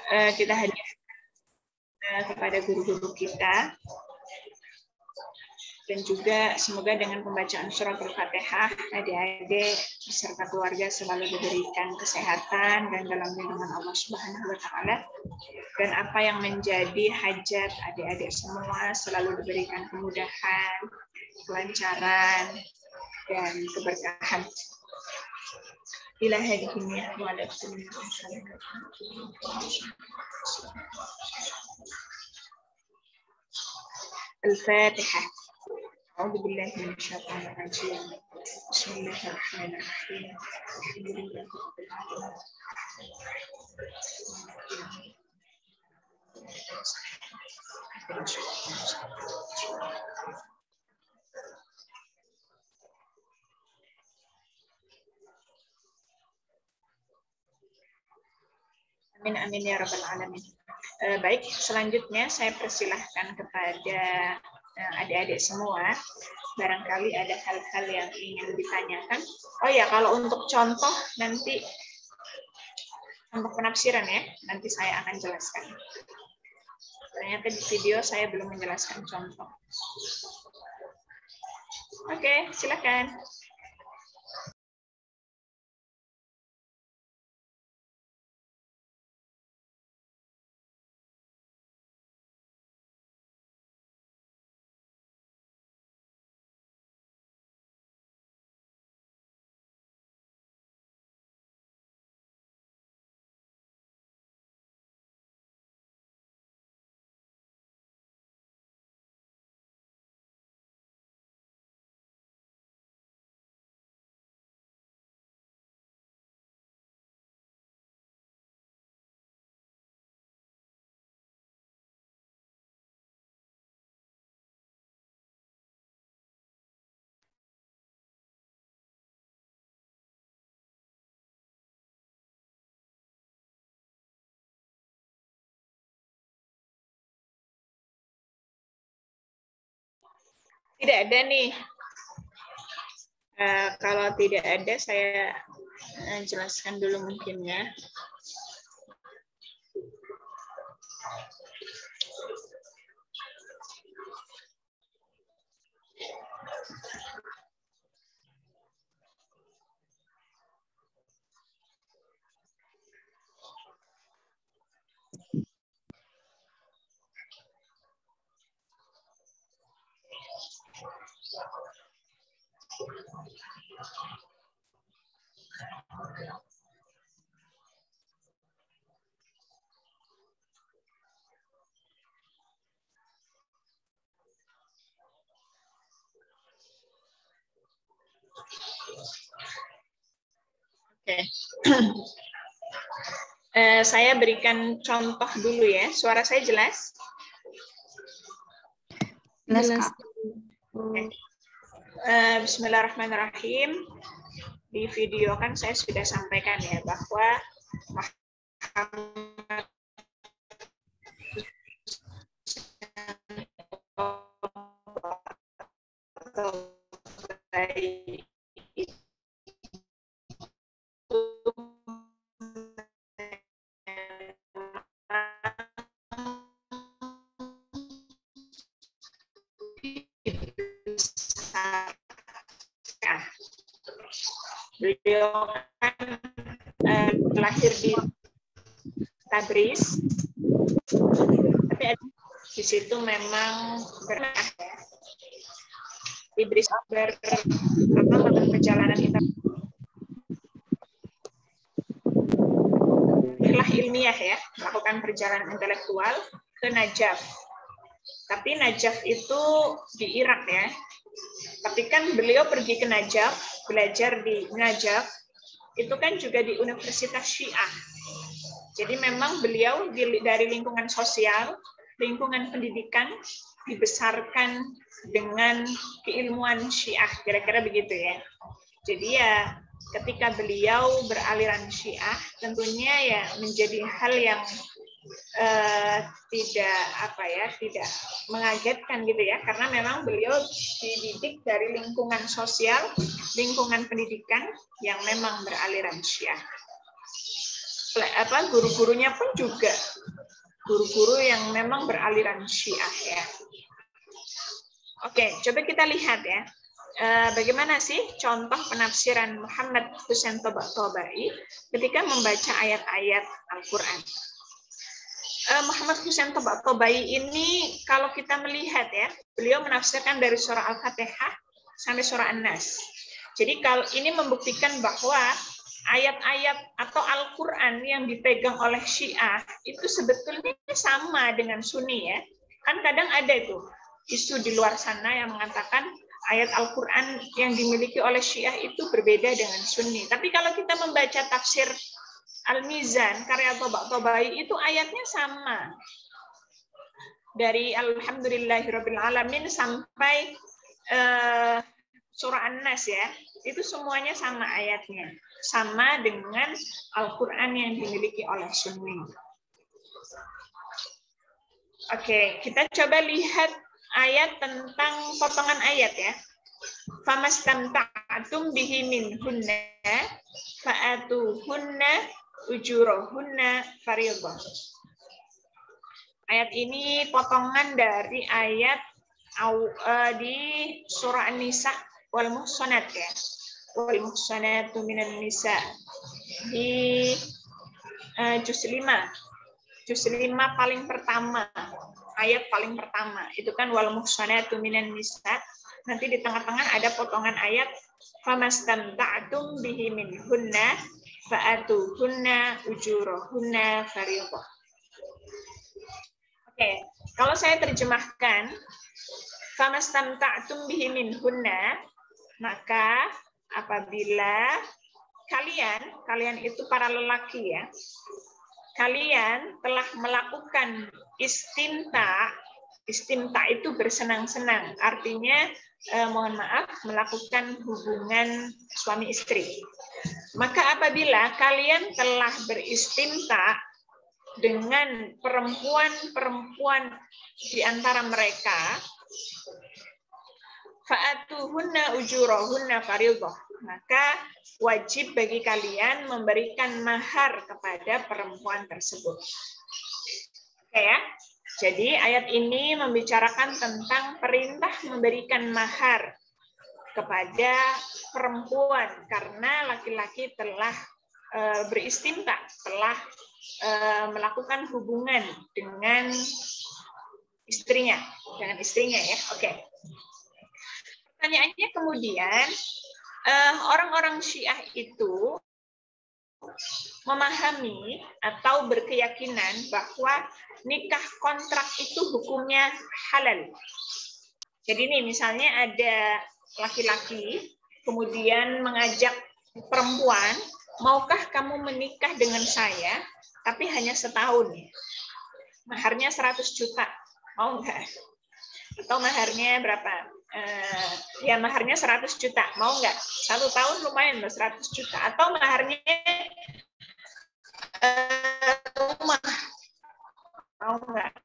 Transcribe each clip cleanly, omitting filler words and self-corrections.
kita hadiah kepada guru-guru kita. Dan juga semoga dengan pembacaan surat Al-Fatihah, adik-adik beserta keluarga selalu diberikan kesehatan dan dalam lindungan Allah Subhanahu wa Ta'ala. Dan apa yang menjadi hajat adik-adik semua selalu diberikan kemudahan, kelancaran, dan keberkahan. Ila hadhihi wa ala Al-Fatihah. أعوذ بالله من الشيطان الرجيم بسم الله الرحمن الرحيم الحمد لله رب العالمين Amin amin ya rabbal alamin. Baik, selanjutnya saya persilahkan kepada adik-adik semua, barangkali ada hal-hal yang ingin ditanyakan. Oh ya, kalau untuk contoh nanti untuk penafsiran ya, nanti saya akan jelaskan. Ternyata di video saya belum menjelaskan contoh. Oke, silakan. Tidak ada nih. Kalau tidak ada, saya jelaskan dulu mungkin ya. Oke. Saya berikan contoh dulu ya. Suara saya jelas? Jelas. Okay. Bismillahirrahmanirrahim. Di video kan saya sudah sampaikan ya bahwa Muhammad beliau kan lahir di Tabriz, tapi di situ memang di Tabriz melakukan perjalanan ilmiah ya, melakukan perjalanan intelektual ke Najaf. Tapi Najaf itu di Irak ya. Tapi kan beliau pergi ke Najaf, belajar di Najaf, itu kan juga di Universitas Syiah. Jadi memang beliau dari lingkungan sosial, lingkungan pendidikan, dibesarkan dengan keilmuan Syiah, kira-kira begitu ya. Jadi ya ketika beliau beraliran Syiah, tentunya ya menjadi hal yang tidak mengagetkan gitu ya, karena memang beliau dididik dari lingkungan sosial, lingkungan pendidikan yang memang beraliran Syiah. guru-gurunya pun juga guru-guru yang memang beraliran Syiah ya. Oke, coba kita lihat ya. Bagaimana sih contoh penafsiran Muhammad Husain Tabatabai ketika membaca ayat-ayat Al-Quran. Muhammad Husain Tabatabai ini kalau kita melihat ya, beliau menafsirkan dari surah Al-Fatihah sampai surah An-Nas. Jadi kalau ini membuktikan bahwa ayat-ayat atau Al-Quran yang dipegang oleh Syiah itu sebetulnya sama dengan Sunni ya. Kan kadang ada itu isu di luar sana yang mengatakan ayat Al-Quran yang dimiliki oleh Syiah itu berbeda dengan Sunni. Tapi kalau kita membaca tafsir Al-Mizan, karya Tabatabai itu ayatnya sama. Dari Alhamdulillahirrabbilalamin sampai surah An-Nas ya, itu semuanya sama ayatnya. Sama dengan Al-Quran yang dimiliki oleh Sunni. Oke, kita coba lihat ayat tentang potongan ayat ya. Famastamta'tum bihi minhunna fa'atuhunna ujurahunna fariidhah. Ayat ini potongan dari ayat di surah An-Nisa wal muhsanat ya. Wal muhsanatu minan nisa di juz 5. Juz 5 paling pertama. Ayat paling pertama. Itu kan wal muhsanatu minan nisa. Nanti di tengah-tengah ada potongan ayat famastamta'tum bihi minhunna fa'atuhunna ujurahunna fariidhah. Oke, kalau saya terjemahkan famastamta'tum bihi minhunna, maka apabila kalian itu para lelaki ya, kalian telah melakukan istimta itu bersenang-senang, artinya mohon maaf, melakukan hubungan suami istri. Maka apabila kalian telah beristimta dengan perempuan-perempuan di antara mereka, fa'atuhunna ujurahunna fariidhah, maka wajib bagi kalian memberikan mahar kepada perempuan tersebut. Oke ya. Jadi ayat ini membicarakan tentang perintah memberikan mahar kepada perempuan karena laki-laki telah beristimta, telah melakukan hubungan dengan istrinya ya. Oke. Pertanyaannya kemudian, orang-orang Syiah itu memahami atau berkeyakinan bahwa nikah kontrak itu hukumnya halal. Jadi nih misalnya ada laki-laki kemudian mengajak perempuan, maukah kamu menikah dengan saya tapi hanya setahun? Maharnya 100 juta. Mau nggak? Atau maharnya berapa? Ya maharnya 100 juta. Mau nggak? 1 tahun lumayan loh 100 juta. Atau maharnya rumah. Mau nggak?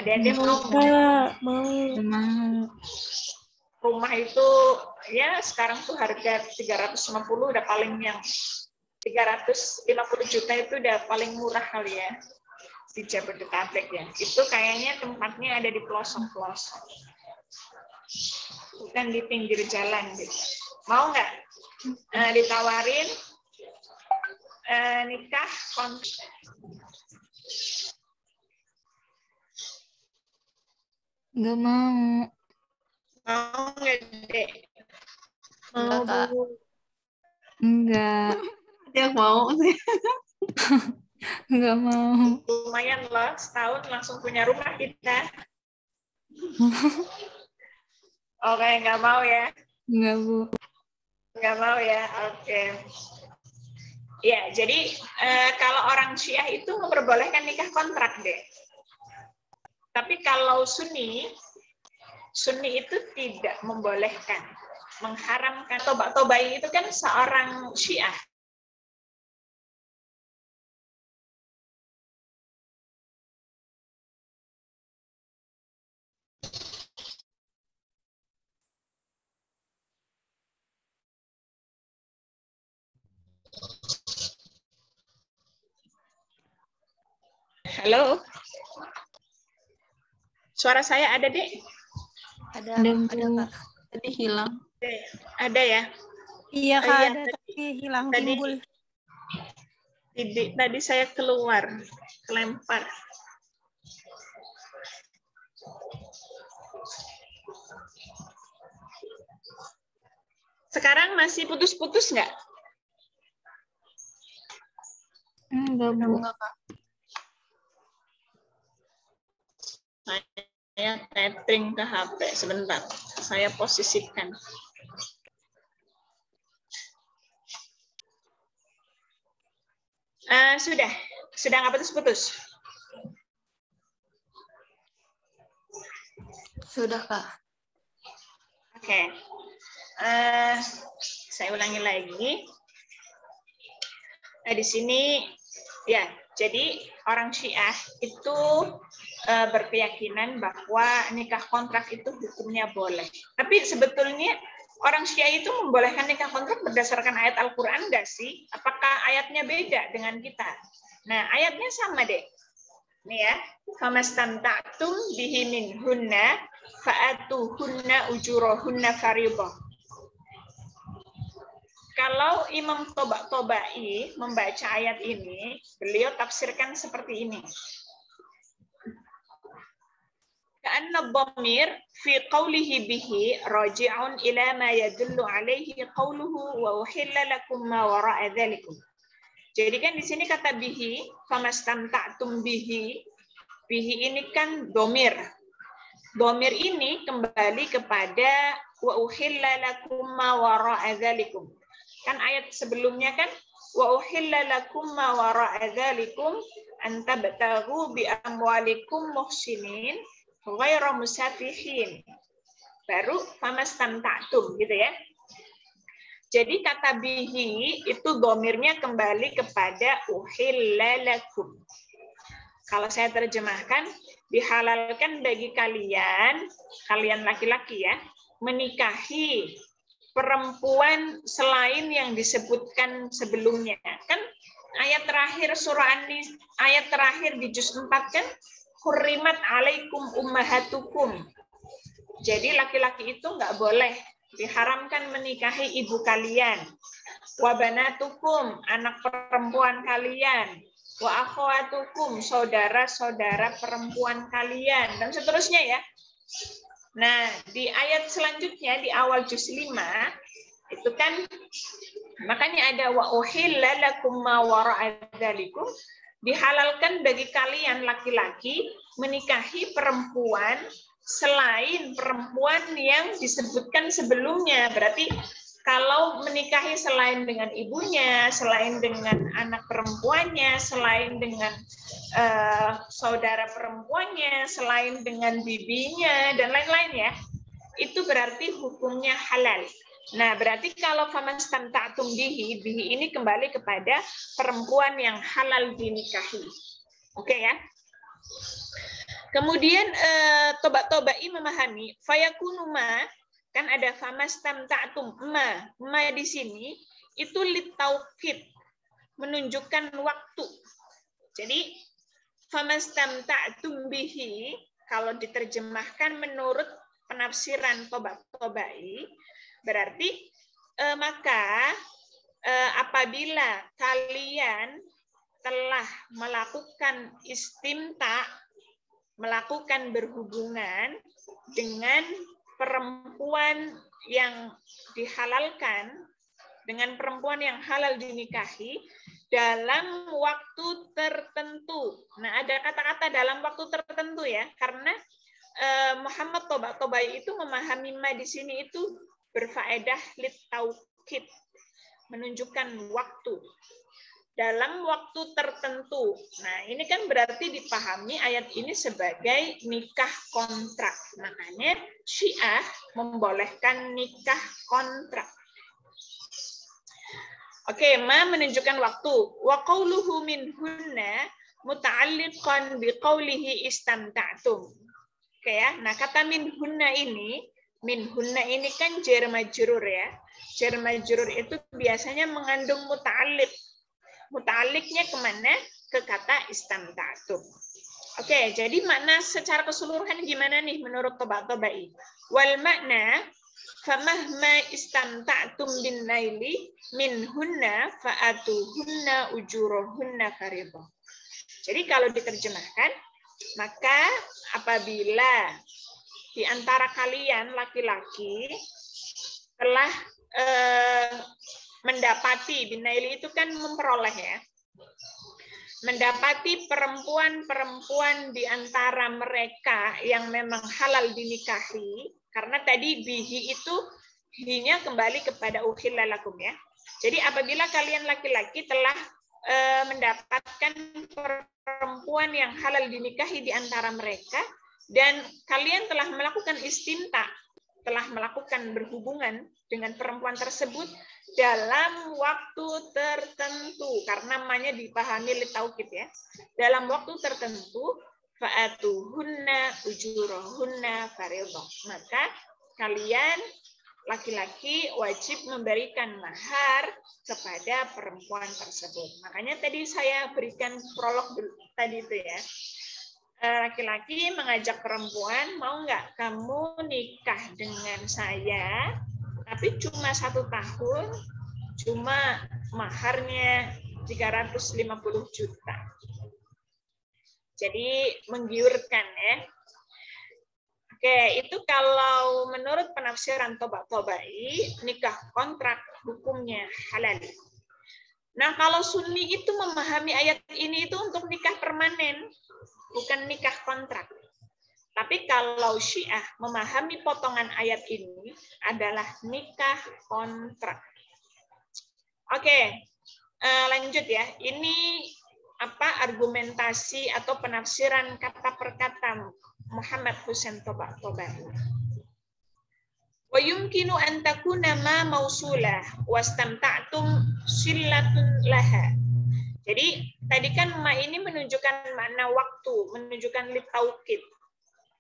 Ada mau nggak? Mau. Rumah itu ya sekarang tuh harga 350 udah paling, yang 350 juta itu udah paling murah kali ya di Jabodetabek ya. Itu kayaknya tempatnya ada di pelosok-pelosok, bukan di pinggir jalan gitu. Mau nggak ditawarin nikah kontrak? Nggak mau. Mau nggak dek? Enggak, Kak. Enggak. Dia mau sih. Enggak mau. Lumayan loh, setahun langsung punya rumah kita. Oke, nggak mau ya? Enggak, Bu. Nggak mau ya, oke. Ya, jadi kalau orang Syiah itu memperbolehkan nikah kontrak deh. Tapi kalau Sunni itu tidak membolehkan, mengharamkan. Tabatabai itu kan seorang Syiah. Halo. Suara saya ada, Dek? Ada, Kak. Tadi hilang. Ada ya? Iya, Kak, ada tapi hilang tadi, timbul. Tadi saya keluar, kelempar. Sekarang masih putus-putus nggak? Enggak, Bu. Kak. Saya tethering ke HP. Sebentar, saya posisikan. Sudah nggak putus-putus? Sudah, Kak. Oke. Saya ulangi lagi. Di sini, ya, jadi orang Syiah itu berkeyakinan bahwa nikah kontrak itu hukumnya boleh. Tapi sebetulnya orang Syiah itu membolehkan nikah kontrak berdasarkan ayat Al-Quran nggak sih? Apakah ayatnya beda dengan kita? Nah, ayatnya sama deh. Nih ya, famastamta'tum bihi minhunna fa'atuhunna ujurahunna fariidhah. Kalau Imam Tobai membaca ayat ini, beliau tafsirkan seperti ini. Ka'anna dhamir fi qawlihi bihi raji'un ila ma yadullu alaihi qawluhu wa uhilla lakum ma wara'a dzalikum. Jadi kan di sini kata bihi, famastamta'tum bihi. Bihi ini kan dhamir. Dhamir ini kembali kepada wa uhilla lakum ma wara'a dzalikum. Kan ayat sebelumnya kan wa uhilla lakum ma wara'a dzalikum an tabtaghu bi amwalikum muhsinin ghairu musafihin. Baru famastamta'tum gitu ya. Jadi kata bihi itu domirnya kembali kepada uhilla lakum. Kalau saya terjemahkan, dihalalkan bagi kalian laki-laki ya, menikahi perempuan selain yang disebutkan sebelumnya. Kan ayat terakhir surah An-Nisa, ayat terakhir di juz 4 kan hurrimat alaikum ummahatukum. Jadi laki-laki itu nggak boleh, diharamkan menikahi ibu kalian. Wa banatukum, anak perempuan kalian. Wa akhwatukum, saudara-saudara perempuan kalian, dan seterusnya ya. Nah, di ayat selanjutnya di awal juz 5 itu kan makanya ada wa uhilla lakum ma wara'a dzalikum, dihalalkan bagi kalian laki-laki menikahi perempuan selain perempuan yang disebutkan sebelumnya. Berarti kalau menikahi selain dengan ibunya, selain dengan anak perempuannya, selain dengan saudara perempuannya, selain dengan bibinya, dan lain-lain ya, itu berarti hukumnya halal. Nah, berarti kalau famastamta'tum bihi, bihi ini kembali kepada perempuan yang halal dinikahi. Oke ya. Kemudian Tobai memahami fayakunu ma, kan ada famastamta'tum ma di sini itu litaukid, menunjukkan waktu. Jadi famastamta'tum bihi kalau diterjemahkan menurut penafsiran Tobai berarti maka apabila kalian telah melakukan istimta, melakukan berhubungan dengan perempuan yang dihalalkan, dengan perempuan yang halal dinikahi dalam waktu tertentu. Nah, ada kata-kata dalam waktu tertentu ya, karena Muhammad Tobai itu memahami ma di sini itu berfaedah litaukid, menunjukkan waktu. Dalam waktu tertentu. Nah, ini kan berarti dipahami ayat ini sebagai nikah kontrak. Makanya Syiah membolehkan nikah kontrak. Oke, ma menunjukkan waktu. Wa qauluhu minhunna muta'alliqan biqaulihi istamta'tum. Oke ya. Nah, kata minhunna ini kan jar majrur ya. Jar majrur itu biasanya mengandung muta'alliq. Muta'alliqnya kemana? Ke kata istamta'tum. Oke, jadi makna secara keseluruhan gimana nih menurut Toba-Tobai? Wal makna famahma istamta'tum bin naili minhunna fa'atuhunna ujurahunna fariḍah. Jadi kalau diterjemahkan, maka apabila di antara kalian laki-laki telah mendapati, bin naili itu kan memperoleh ya, mendapati perempuan-perempuan di antara mereka yang memang halal dinikahi, karena tadi bihi itu hinya kembali kepada uhilla lakum ya. Jadi apabila kalian laki-laki telah mendapatkan perempuan yang halal dinikahi di antara mereka dan kalian telah melakukan istimta, telah melakukan berhubungan dengan perempuan tersebut dalam waktu tertentu, karena namanya dipahami litaukid ya, dalam waktu tertentu, fa'atuhunna ujurahunna fariḍah, maka kalian laki-laki wajib memberikan mahar kepada perempuan tersebut. Makanya tadi saya berikan prolog tadi itu ya, laki-laki mengajak perempuan, mau nggak kamu nikah dengan saya, tapi cuma 1 tahun, cuma maharnya 350 juta. Jadi menggiurkan ya. Oke, itu kalau menurut penafsiran Toba-Tobai, nikah kontrak hukumnya halal. Nah, kalau Sunni itu memahami ayat ini itu untuk nikah permanen, bukan nikah kontrak. Tapi kalau Syiah memahami potongan ayat ini adalah nikah kontrak. Oke, lanjut ya. Ini apa argumentasi atau penafsiran kata per kata Muhammad Husain Toba-Tobai. Wa yumkinu an takuna ma mausulah wastamta'tum sillatun laha. Jadi tadi kan ma ini menunjukkan makna waktu, menunjukkan litaukid.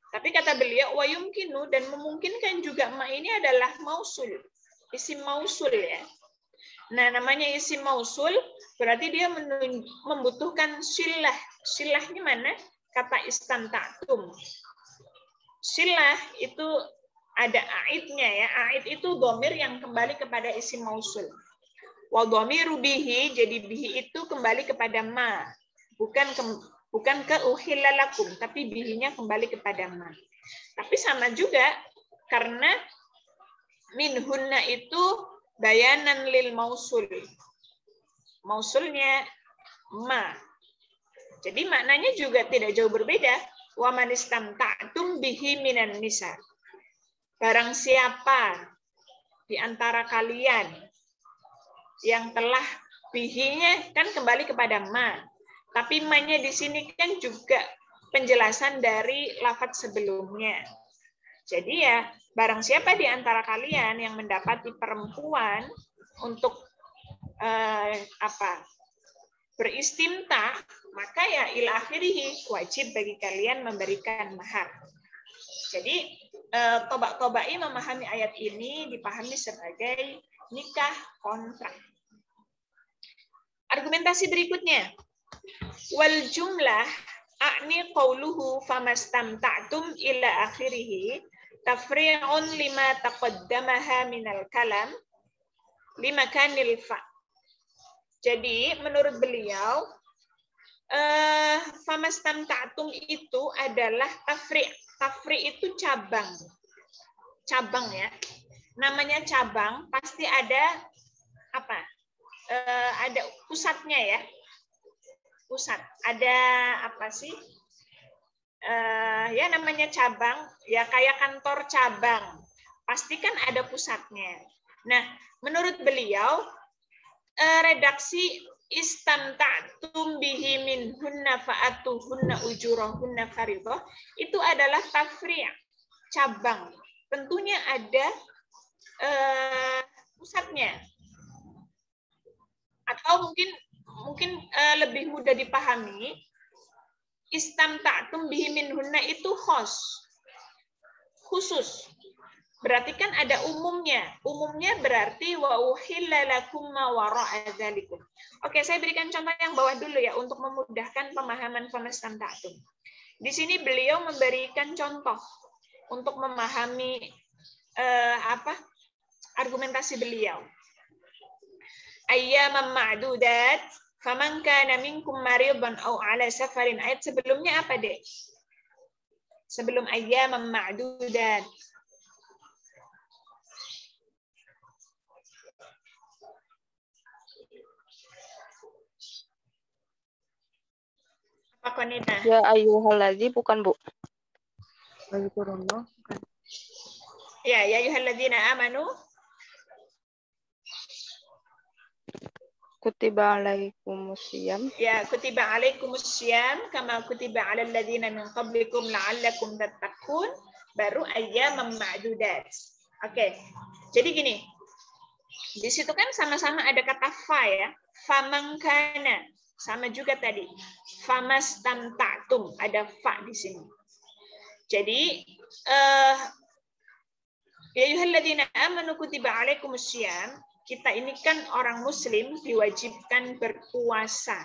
Tapi kata beliau wa yumkinu, dan memungkinkan juga ma ini adalah mausul, isim mausul ya. Nah, namanya isim mausul berarti dia membutuhkan silah. Silahnya mana? Kata istamta'tum. Silah itu ada aidnya ya. Aid itu dhamir yang kembali kepada isim mausul. Wa dhamiru bihi, jadi bihi itu kembali kepada ma. Bukan ke uhilla lakum, tapi bihinya kembali kepada ma. Tapi sama juga karena minhunna itu bayanan lil mausul. Mausulnya ma. Jadi maknanya juga tidak jauh berbeda. Wa man istamta'tum bihi minan nisa. Barang siapa di antara kalian yang telah bihinya kan kembali kepada ma. Tapi ma-nya di sini kan juga penjelasan dari lafaz sebelumnya. Jadi ya, barang siapa di antara kalian yang mendapati perempuan untuk beristimta, maka ya ila akhirih wajib bagi kalian memberikan mahar. Jadi Toba-Tobai memahami ayat ini dipahami sebagai nikah kontrak. Argumentasi berikutnya, wal jumlah a'ni qauluhu famastamta'tum ila akhirih tafri'un lima taqaddamaha minal kalam lima kanil fa. Jadi menurut beliau famastamta'tum itu adalah tafri'. Tafri' itu cabang. Cabang ya. Namanya cabang pasti ada apa? Ada pusatnya ya. Pusat. Ada apa sih? Ya namanya cabang, ya kayak kantor cabang. Pasti kan ada pusatnya. Nah, menurut beliau redaksi istamta'tum bihi minhunna fa'atuhunna ujurahunna fariḍah itu adalah tafri', cabang. Tentunya ada pusatnya. Atau mungkin lebih mudah dipahami, istamta'tum bihi minhunna itu khusus. Berarti kan ada umumnya. Umumnya berarti wa uhilla lakum ma wara'a dzalikum. Oke, saya berikan contoh yang bawah dulu ya untuk memudahkan pemahaman famastamta'tum. Di sini beliau memberikan contoh untuk memahami argumentasi beliau. Ayyaman ma'dudat, faman kana minkum maridan aw ala safarin. Ayat sebelumnya apa, Dek? Sebelum ayyaman ma'dudat. Apa Konita? Ya ayyuhalladzina bukan, Bu. Ya ayyuhalladzina amanu. Kutiba alaikumusiyam. Ya, kutiba alaikumusiyam kama kutiba alal ladzina min qablikum la'allakum tattaqun, baru ayyaman ma'dudat. Oke. Jadi gini. Di situ kan sama-sama ada kata fa ya. Famangkana. Sama juga tadi. Famastamta'tum, ada fa di sini. Jadi ya ayyuhalladzina amanu kutiba alaikumusiyam. Kita ini kan orang muslim diwajibkan berpuasa.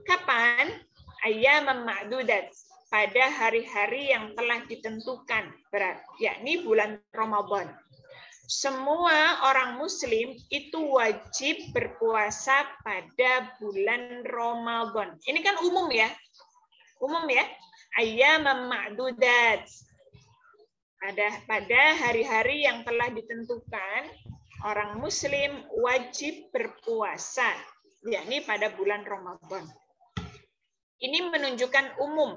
Kapan? Ayyaman ma'dudat, pada hari-hari yang telah ditentukan, yakni bulan Ramadan. Semua orang muslim itu wajib berpuasa pada bulan Ramadan. Ini kan umum ya. Umum ya. Ayyaman ma'dudat. Pada hari-hari yang telah ditentukan, orang muslim wajib berpuasa, yakni pada bulan Ramadan. Ini menunjukkan umum.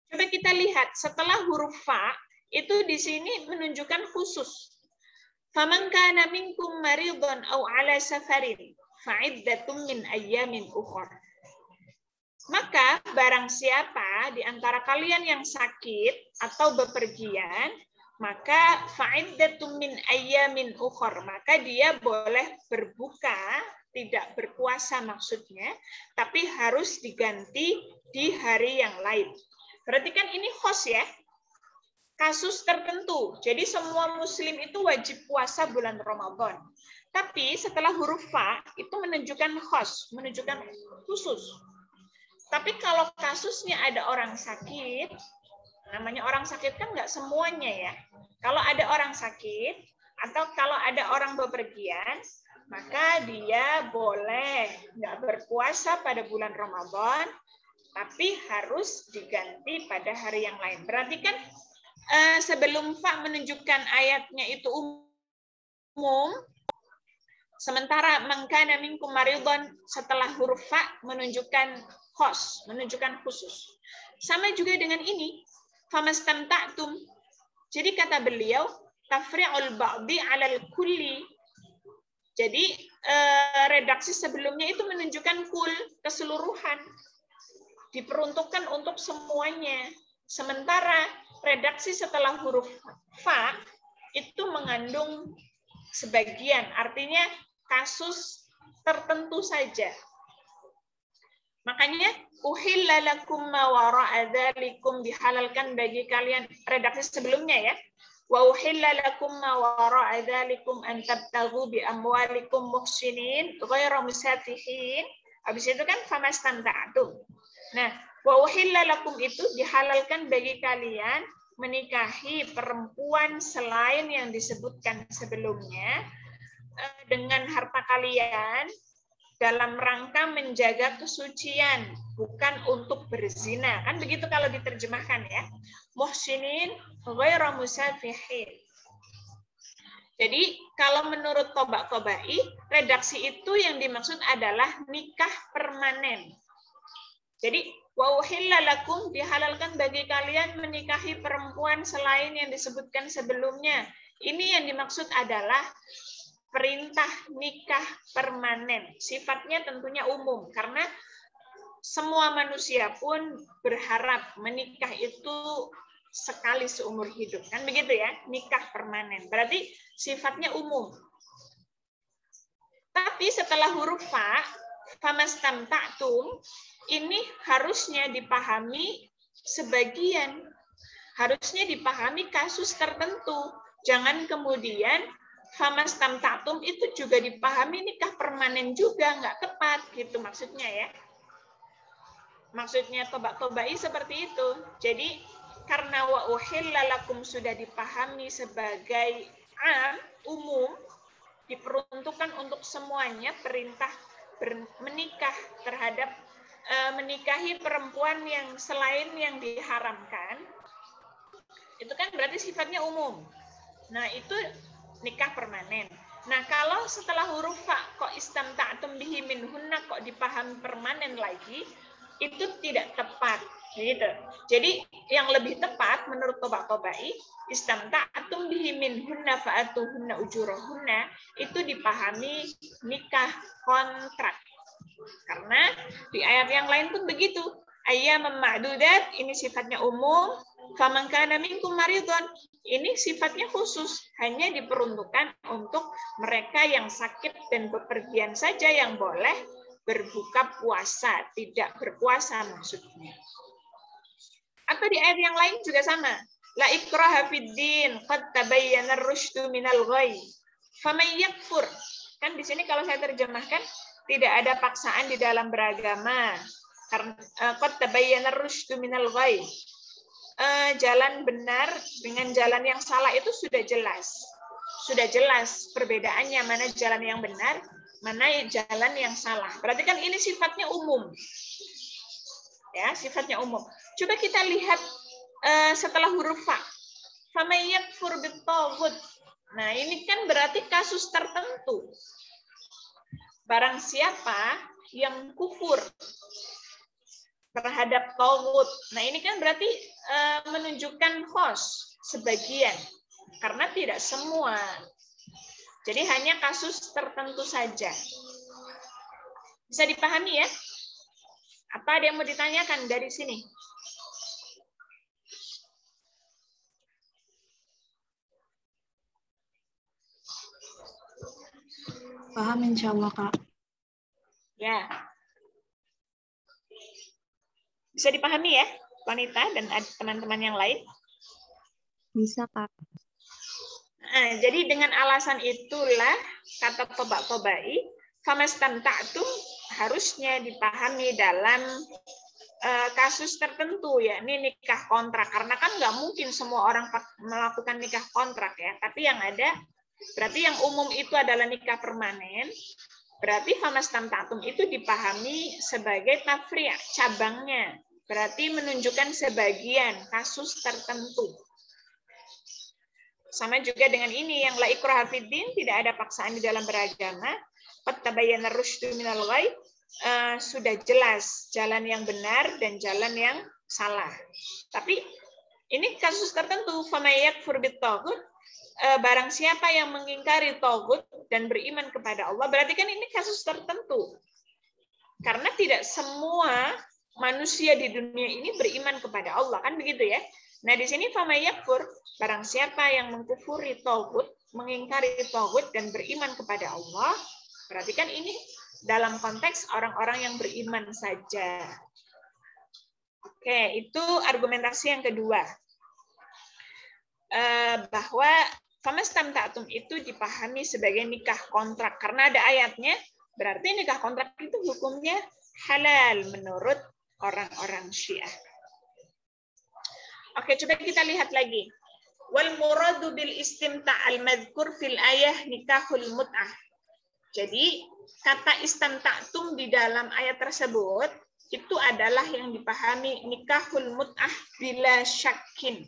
Coba kita lihat, setelah huruf fa, itu di sini menunjukkan khusus. Faman kana minkum maridan aw ala safarin, fa'iddatum min ayyamin ukhra. Maka barang siapa di antara kalian yang sakit atau bepergian, maka fa'iddatum min ayyamin ukhra, maka dia boleh berbuka, tidak berpuasa maksudnya, tapi harus diganti di hari yang lain. Berarti kan ini khos ya, kasus tertentu. Jadi semua muslim itu wajib puasa bulan Ramadan. Tapi setelah huruf fa itu menunjukkan khos, menunjukkan khusus. Tapi kalau kasusnya ada orang sakit, namanya orang sakit kan nggak semuanya ya. Kalau ada orang sakit atau kalau ada orang bepergian, maka dia boleh nggak berpuasa pada bulan Ramadan, tapi harus diganti pada hari yang lain. Berarti kan sebelum fa menunjukkan ayatnya itu umum, sementara man kana minkum maridhan setelah huruf fa menunjukkan khos, menunjukkan khusus. Sama juga dengan ini, famastamta'tum. Jadi kata beliau, tafri'ul ba'di 'alal kulli. Jadi redaksi sebelumnya itu menunjukkan kul, keseluruhan. Diperuntukkan untuk semuanya. Sementara redaksi setelah huruf fa itu mengandung sebagian, artinya kasus tertentu saja. Makanya uhilla lakum ma wara'a dzalikum, dihalalkan bagi kalian, redaksi sebelumnya ya. Wa uhilla lakum ma wara'a dzalikum an tabtaghu bi amwalikum muhsinin ghairu musafihin. Habis itu kan famastamta'tum. Nah, wa uhilla lakum itu dihalalkan bagi kalian menikahi perempuan selain yang disebutkan sebelumnya dengan harta kalian dalam rangka menjaga kesucian, bukan untuk berzina. Kan begitu kalau diterjemahkan ya. Muhsinin ghairu musafihin. Jadi kalau menurut Tobak-Tobai, redaksi itu yang dimaksud adalah nikah permanen. Jadi wa uhilla lakum, dihalalkan bagi kalian menikahi perempuan selain yang disebutkan sebelumnya. Ini yang dimaksud adalah perintah nikah permanen. Sifatnya tentunya umum, karena semua manusia pun berharap menikah itu sekali seumur hidup. Kan begitu ya, nikah permanen. Berarti sifatnya umum. Tapi setelah huruf fa, famastamta'tum, ini harusnya dipahami sebagian. Harusnya dipahami kasus tertentu. Jangan kemudian famastamta'tum itu juga dipahami nikah permanen juga, nggak tepat gitu maksudnya ya. Maksudnya tobak-tobai seperti itu. Jadi karena wa uhilla lakum sudah dipahami sebagai umum, diperuntukkan untuk semuanya, perintah menikah terhadap menikahi perempuan yang selain yang diharamkan, itu kan berarti sifatnya umum. Nah, itu nikah permanen. Nah, kalau setelah huruf fa kok istamta'tum bihi minhunna kok dipahami permanen lagi, itu tidak tepat, gitu. Jadi yang lebih tepat menurut Tobak-Tobai, istamta'tum bihi minhunna fa'atuhunna ujurahunna, itu dipahami nikah kontrak. Karena di ayat yang lain pun begitu. Ayyamam ma'dudat, ini sifatnya umum. Faman kana minkum maridun, ini sifatnya khusus, hanya diperuntukkan untuk mereka yang sakit dan bepergian saja yang boleh berbuka puasa, tidak berpuasa maksudnya. Atau di ayat yang lain juga sama. La ikraha fid din, qad tabayyana ar-rusydu minal ghayy. Faman yakfur. Kan di sini kalau saya terjemahkan tidak ada paksaan di dalam beragama. Karena qad tabayyana ar-rusydu minal ghayy. Jalan benar dengan jalan yang salah itu sudah jelas. Sudah jelas perbedaannya, mana jalan yang benar, mana jalan yang salah. Berarti kan ini sifatnya umum. Ya, sifatnya umum. Coba kita lihat setelah huruf fa. Faman yakfur bit-taghut. Nah, ini kan berarti kasus tertentu. Barang siapa yang kufur terhadap taghut. Nah, ini kan berarti menunjukkan khos sebagian. Karena tidak semua. Jadi hanya kasus tertentu saja. Bisa dipahami ya? Apa ada yang mau ditanyakan dari sini? Paham insya Allah, Kak. Ya. Bisa dipahami ya, wanita dan teman-teman yang lain? Bisa, Kak. Nah, jadi dengan alasan itulah kata Tobak-Tobai, famastamta'tum harusnya dipahami dalam kasus tertentu, ya ini nikah kontrak. Karena kan nggak mungkin semua orang melakukan nikah kontrak ya. Tapi yang ada, berarti yang umum itu adalah nikah permanen. Berarti famastamta'tum itu dipahami sebagai tafri', cabangnya. Berarti menunjukkan sebagian kasus tertentu. Sama juga dengan ini, yang la ikraha fid din, tidak ada paksaan di dalam beragama. Qad tabayyana ar-rusydu minal ghayy, sudah jelas jalan yang benar dan jalan yang salah. Tapi ini kasus tertentu, faman yakfur bit-taghut, barang siapa yang mengingkari taghut dan beriman kepada Allah, berarti kan ini kasus tertentu. Karena tidak semua manusia di dunia ini beriman kepada Allah, kan begitu ya? Nah, di sini faman yakfur, barang siapa yang mengkufuri taghut, mengingkari taghut dan beriman kepada Allah, berarti kan ini dalam konteks orang-orang yang beriman saja. Oke, itu argumentasi yang kedua. Bahwa famastamta'tum itu dipahami sebagai nikah kontrak. Karena ada ayatnya, berarti nikah kontrak itu hukumnya halal menurut orang-orang Syiah. Oke, coba kita lihat lagi. Wal muradu bil istimta' al-madhkur fil ayah nikahul mut'ah. Jadi, kata istamta'tum di dalam ayat tersebut itu adalah yang dipahami nikahul mut'ah bila syakin.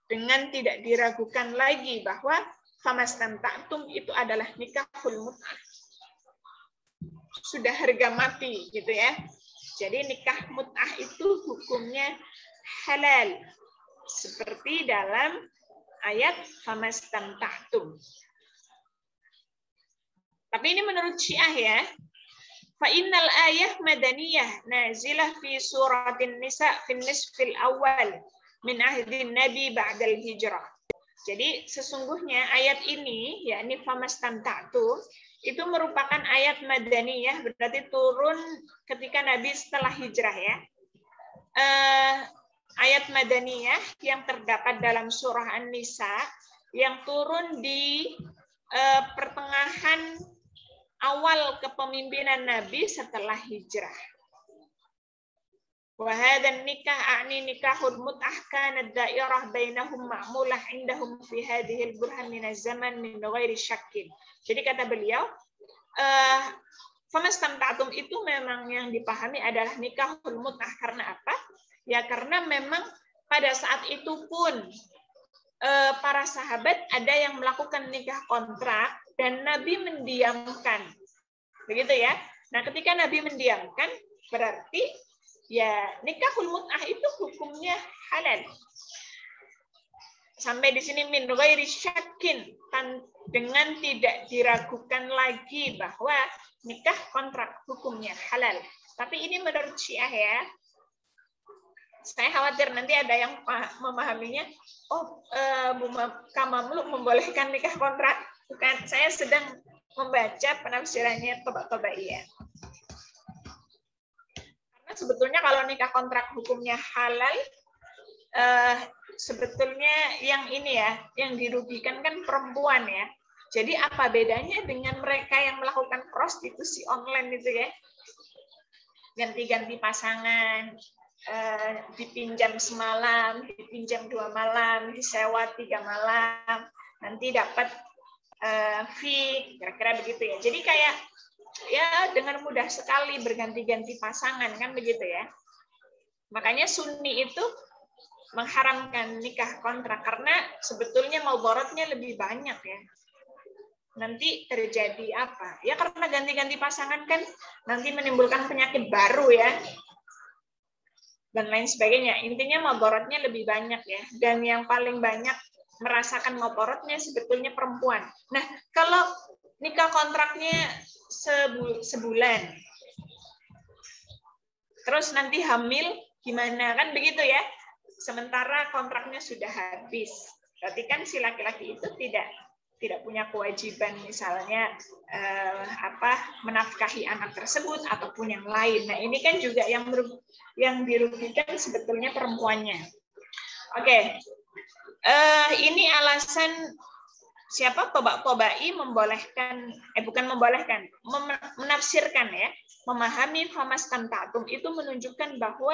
Dengan tidak diragukan lagi bahwa famastamta'tum itu adalah nikahul mut'ah. Sudah harga mati gitu ya. Jadi nikah mut'ah itu hukumnya halal. Seperti dalam ayat famastamta'tum. Tapi ini menurut Syiah ya. Fa innal ayah madaniyah nazilah fi suratin nisa fi nisfil awal min ahdin nabi ba'dal hijrah. Jadi sesungguhnya ayat ini, yakni famastamta'tum, itu merupakan ayat madaniyah, berarti turun ketika Nabi setelah hijrah ya. Ayat madaniyah yang terdapat dalam surah An-Nisa yang turun di pertengahan awal kepemimpinan Nabi setelah hijrah. وهذا النكاح أعني نكاح المتعة كانت دائرة بينهم معمولة عندهم في هذه البرهة من الزمن من غير شك. Jadi kata beliau, famastamta'tum itu memang yang dipahami adalah nikahul mut'ah. Karena apa? Ya karena memang pada saat itu pun para sahabat ada yang melakukan nikah kontrak dan Nabi mendiamkan. Begitu ya. Nah, ketika Nabi mendiamkan berarti ya nikahul mut'ah itu hukumnya halal. Sampai di sini min ghairi syakkin, dengan tidak diragukan lagi bahwa nikah kontrak hukumnya halal. Tapi ini menurut Syiah ya. Saya khawatir nanti ada yang memahaminya, Kamamlu membolehkan nikah kontrak. Bukan, saya sedang membaca penafsirannya Toba-Tobaiyah. Karena sebetulnya kalau nikah kontrak hukumnya halal, sebetulnya yang ini ya, yang dirugikan kan perempuan ya. Jadi apa bedanya dengan mereka yang melakukan prostitusi online itu ya? Ganti-ganti pasangan, dipinjam semalam, dipinjam 2 malam, disewa 3 malam, nanti dapat fee, kira-kira begitu ya. Jadi kayak ya dengan mudah sekali berganti-ganti pasangan kan begitu ya. Makanya Sunni itu mengharamkan nikah kontrak karena sebetulnya maudaratnya lebih banyak ya. Nanti terjadi apa? Ya karena ganti-ganti pasangan kan nanti menimbulkan penyakit baru ya. Dan lain sebagainya. Intinya maudaratnya lebih banyak ya. Dan yang paling banyak merasakan maudaratnya sebetulnya perempuan. Nah, kalau nikah kontraknya sebulan, terus nanti hamil gimana kan begitu ya? Sementara kontraknya sudah habis, berarti kan si laki-laki itu tidak punya kewajiban misalnya menafkahi anak tersebut ataupun yang lain. Nah ini kan juga yang dirugikan sebetulnya perempuannya. Oke, ini alasan siapa Toba-Tobai membolehkan, bukan membolehkan, menafsirkan ya, memahami famastamta'tum itu menunjukkan bahwa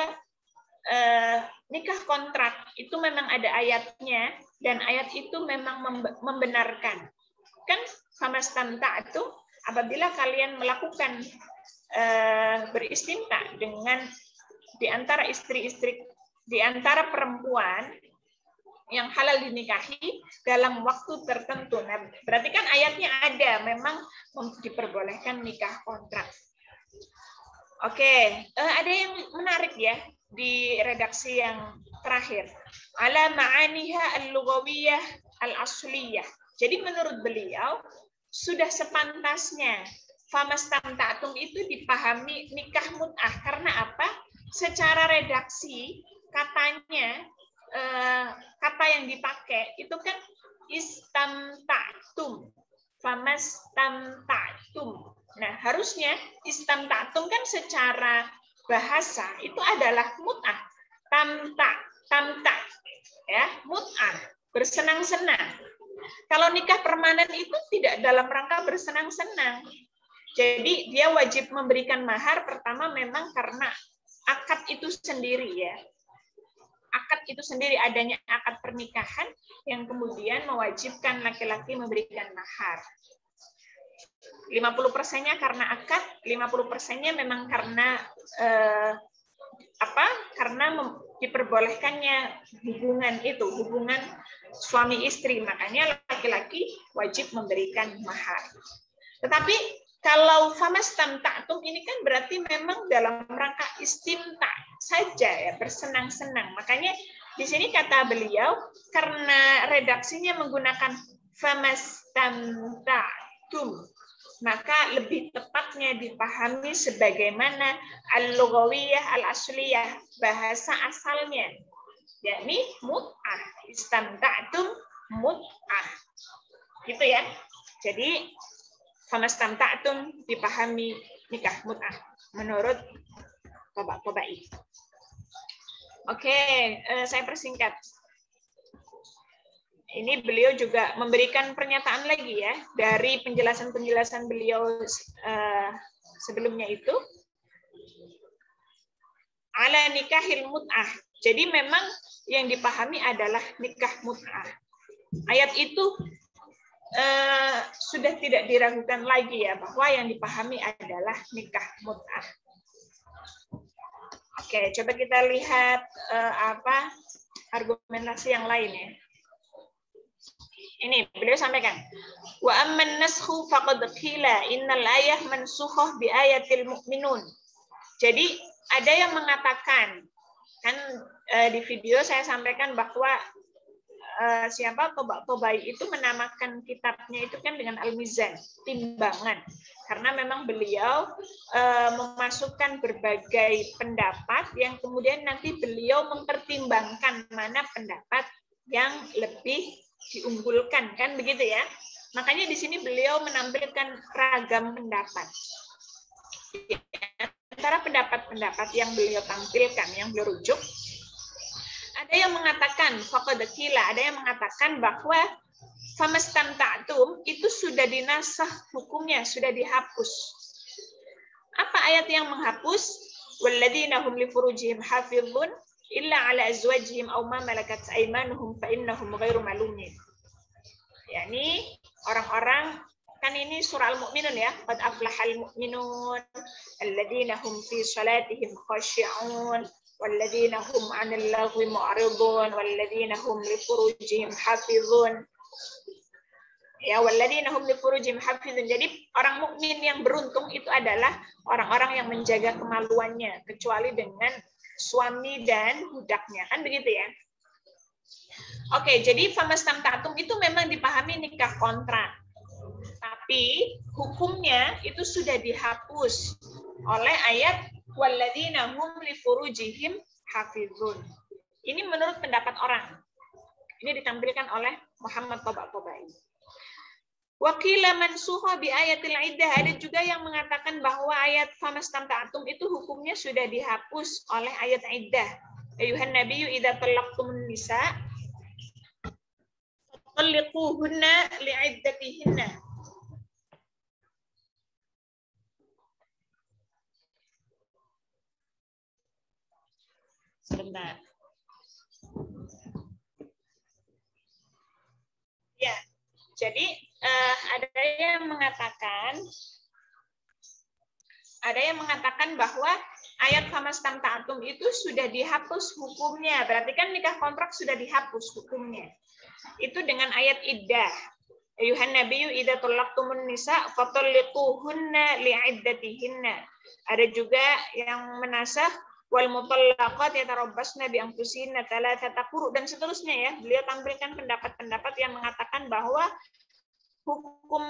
nikah kontrak itu memang ada ayatnya dan ayat itu memang membenarkan. Kan famastamta'tum apabila kalian melakukan beristimta dengan di antara istri-istri, di antara perempuan yang halal dinikahi dalam waktu tertentu. Nah, berarti kan ayatnya ada, memang diperbolehkan nikah kontrak. Oke, ada yang menarik ya di redaksi yang terakhir. Ala ma'aniha al-lughawiyah al-asliyah. Jadi menurut beliau sudah sepantasnya famastamta'tum itu dipahami nikah mut'ah. Karena apa? Secara redaksi katanya kata yang dipakai itu kan istamta'tum, famastamta'tum. Nah, harusnya istamta'tum kan secara bahasa itu adalah mut'ah. Tamta ya, mut'ah, bersenang-senang. Kalau nikah permanen itu tidak dalam rangka bersenang-senang. Jadi dia wajib memberikan mahar pertama memang karena akad itu sendiri ya. Akad itu sendiri, adanya akad pernikahan yang kemudian mewajibkan laki-laki memberikan mahar. 50%-nya karena akad, 50%-nya memang karena karena diperbolehkannya hubungan suami istri, makanya laki-laki wajib memberikan mahar. Tetapi kalau famastamta'tum ini kan berarti memang dalam rangka istimta saja ya, bersenang-senang. Makanya di sini kata beliau karena redaksinya menggunakan famastamta'tum, maka lebih tepatnya dipahami sebagaimana al-lughawiyah al-asliyah, bahasa asalnya, yakni mut'ah, istamta'tum mut'ah. Gitu ya. Jadi famastamta'tum dipahami nikah mut'ah menurut Toba-Tobai. Oke, saya persingkat. Ini beliau juga memberikan pernyataan lagi ya dari penjelasan-penjelasan beliau sebelumnya itu. ala nikahil mut'ah. Jadi memang yang dipahami adalah nikah mut'ah. Ayat itu sudah tidak diragukan lagi ya bahwa yang dipahami adalah nikah mut'ah. Oke, coba kita lihat argumentasi yang lain ya. Ini beliau sampaikan, wa amman naskhu faqad qila innal ayah mansukhah bi ayatil mu'minun. Jadi ada yang mengatakan, kan di video saya sampaikan bahwa siapa Tobai itu menamakan kitabnya itu kan dengan Al-Mizan, timbangan. Karena memang beliau memasukkan berbagai pendapat yang kemudian nanti beliau mempertimbangkan mana pendapat yang lebih diunggulkan, kan begitu ya. Makanya di sini beliau menampilkan ragam pendapat. Antara pendapat-pendapat yang beliau tampilkan, yang beliau rujuk, ada yang mengatakan faqad qila, ada yang mengatakan bahwa famastamta'tum itu sudah dinasah hukumnya, sudah dihapus. Apa ayat yang menghapus? Walladzina hum li furujihim hafizun illa ala azwajihim aw ma malakat aymanuhum fa innahum ghairu malumin. yakni orang-orang, kan ini surah Al-Mu'minun ya, qad aflahal mu'minun alladzina hum fi salatihim khashi'un walladzina hum 'anil lagwi mu'ridun walladzina hum li furujihim hafizun. Ya, walladzina hum li furujihim hafizun. Jadi orang mukmin yang beruntung itu adalah orang-orang yang menjaga kemaluannya kecuali dengan suami dan budaknya, kan begitu ya. Oke, jadi famastamta'tum itu memang dipahami nikah kontrak. Tapi hukumnya itu sudah dihapus oleh ayat walladzina hum li furujihim hafizun. Ini menurut pendapat orang. Ini ditampilkan oleh Muhammad Tobai. Wakila mansuha bi ayatil iddah. Ada juga yang mengatakan bahwa ayat famastamta'tum itu hukumnya sudah dihapus oleh ayat iddah. Ayuhan nabiyyu idza talaqtumun nisa talliquhunna li'iddatihinna. Sebentar. Ya, jadi ada yang mengatakan bahwa ayat famastamta'tum itu sudah dihapus hukumnya. Berarti kan nikah kontrak sudah dihapus hukumnya. Itu dengan ayat iddah. Ayuhan nabiyyu idza talaqtumun nisa fatalliquhunna li'iddatihinna. Ada juga yang menasah wal mutallaqat yatarabbasna bi anfusihinna thalathata quru dan seterusnya ya. Beliau tampilkan pendapat-pendapat yang mengatakan bahwa hukum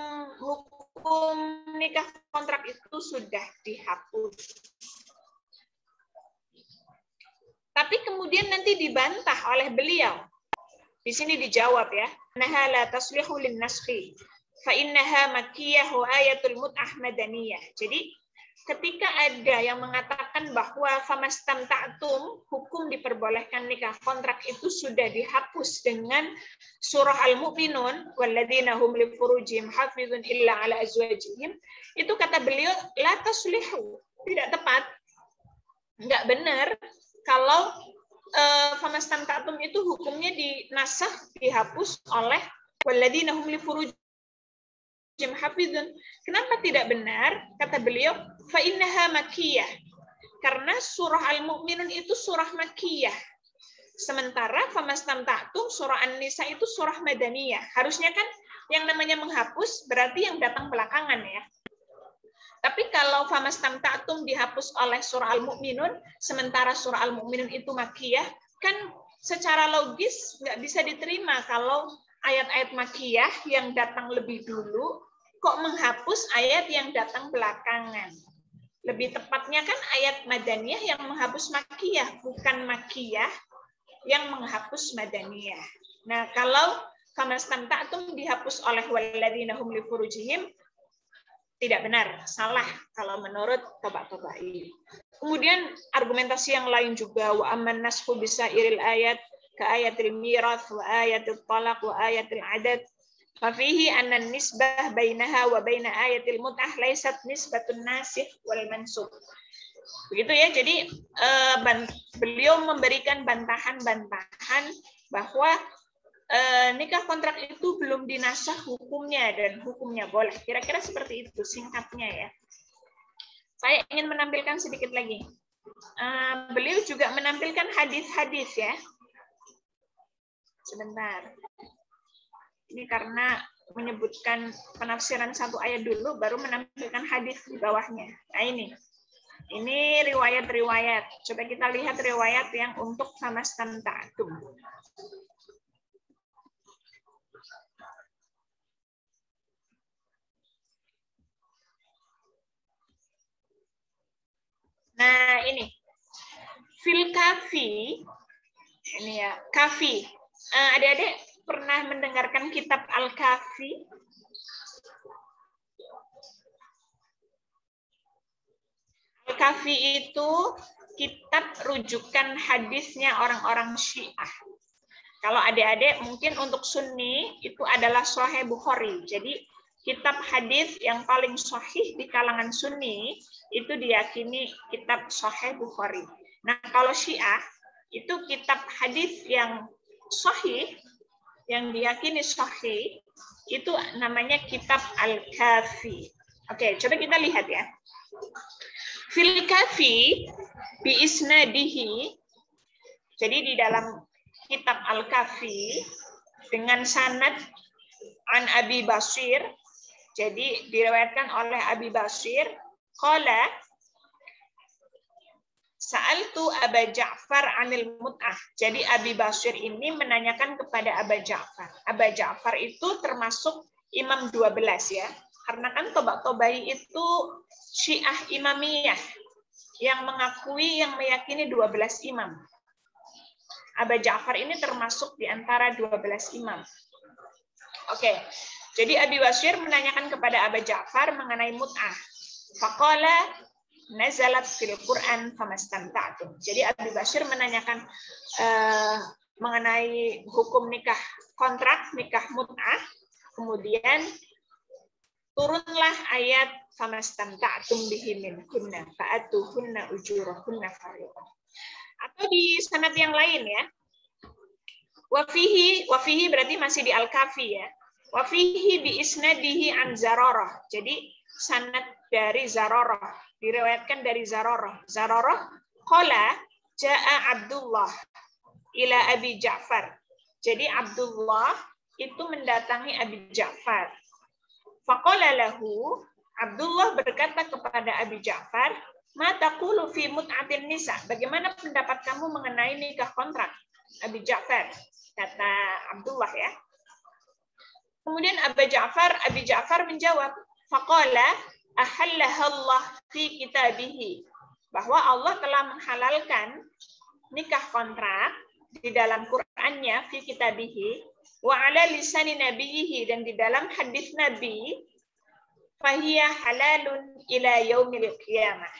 nikah kontrak itu sudah dihapus. Tapi kemudian nanti dibantah oleh beliau. Di sini dijawab ya, naha la taslihu lin naskhi fa innaha makkiyah wa ayatul mut'ah madaniyah. Jadi ketika ada yang mengatakan bahwa famastamta'tum, hukum diperbolehkan nikah kontrak itu sudah dihapus dengan surah Al-Mu'minun walladzina hum li furujihim hafizun illa ala azwajihim, itu kata beliau la taslihu, tidak tepat, enggak benar kalau famastamta'tum itu hukumnya dinasakh, dihapus oleh walladzina hum li furujihim hafizun. Kenapa tidak benar? Kata beliau, fa innaha makkiyah. Karena surah Al-Mu'minun itu surah makkiyah. Sementara famastamta'tum surah An-Nisa itu surah madaniyah. Harusnya kan yang namanya menghapus berarti yang datang belakangan ya. Tapi kalau famastamta'tum dihapus oleh surah Al-Mu'minun, sementara surah Al-Mu'minun itu makkiyah, kan secara logis nggak bisa diterima kalau ayat-ayat makkiyah yang datang lebih dulu kok menghapus ayat yang datang belakangan. Lebih tepatnya kan ayat madaniyah yang menghapus makkiyah, bukan makkiyah yang menghapus madaniyah. Nah, kalau famastamta'tum dihapus oleh walladzina hum li furujihim, tidak benar, salah kalau menurut Tobai. Kemudian argumentasi yang lain juga, wa amman nasxu bisairil ayat ka ayatil mirath wa ayatil talaq wa ayatil adad fa fihi anna nisbah bainaha wa baina ayatil mut'ah laysat nisbatun nasikh wal mansukh. Begitu ya. Jadi beliau memberikan bantahan-bantahan bahwa nikah kontrak itu belum dinasah hukumnya dan hukumnya boleh. Kira-kira seperti itu singkatnya ya. Saya ingin menampilkan sedikit lagi. Beliau juga menampilkan hadis-hadis ya. Sebentar. Ini karena menyebutkan penafsiran satu ayat dulu, baru menampilkan hadis di bawahnya. Nah ini riwayat-riwayat. Coba kita lihat riwayat yang untuk famastamta'tum. Nah, ini. Fil kafi. Ini ya, kafi. Adik-adik pernah mendengarkan kitab Al-Kafi? Al-Kafi itu kitab rujukan hadisnya orang-orang Syiah. Kalau adik-adik mungkin untuk Sunni itu adalah Sahih Bukhari. Jadi kitab hadis yang paling sahih di kalangan Sunni itu diyakini kitab Sahih Bukhari. Nah, kalau Syiah itu kitab hadis yang sahih, yang diyakini sahih, itu namanya kitab Al-Kafi. Oke, coba kita lihat ya. Fil Kafi bi isnadihi. Jadi di dalam kitab Al-Kafi dengan sanad an Abi Basir. Jadi diriwayatkan oleh Abi Basir, qala sa'altu Aba Ja'far 'anil mut'ah. Jadi Abi Basir ini menanyakan kepada Aba Ja'far. Aba Ja'far itu termasuk Imam 12 ya. Karena kan Tobak-Tobai itu Syiah Imamiyah yang mengakui, yang meyakini 12 imam. Aba Ja'far ini termasuk di antara 12 imam. Oke. Jadi Abi Basir menanyakan kepada Aba Ja'far mengenai mut'ah. Faqala nazalat fil Quran famastamta'tum. Jadi Abi Basir menanyakan mengenai hukum nikah kontrak, nikah mut'ah. Kemudian turunlah ayat famastamta'tum bihi minkunna fa'atuhunna ujurahunna fariqah. Atau di sanad yang lain ya. Wa fihi berarti masih di Al-Kafi ya. Wa fihi bi isnadihi an Zararah. Jadi sanad dari Zararah, diriwayatkan dari Zararah. Zararah qala jaa Abdullah ila Abi Ja'far. Jadi Abdullah itu mendatangi Abi Ja'far. Faqala lahu, Abdullah berkata kepada Abi Ja'far, ma taqulu fi mut'atin nisa? Bagaimana pendapat kamu mengenai nikah kontrak? Abi Ja'far, kata Abdullah ya. Kemudian Abi Ja'far menjawab, faqala ahallaha Allah fi kitabihi, bahwa Allah telah menghalalkan nikah kontrak di dalam Qur'annya fi kitabihi wa ala lisani nabiyhi, dan di dalam hadis Nabi, fahiya halalun ila yaumil qiyamah,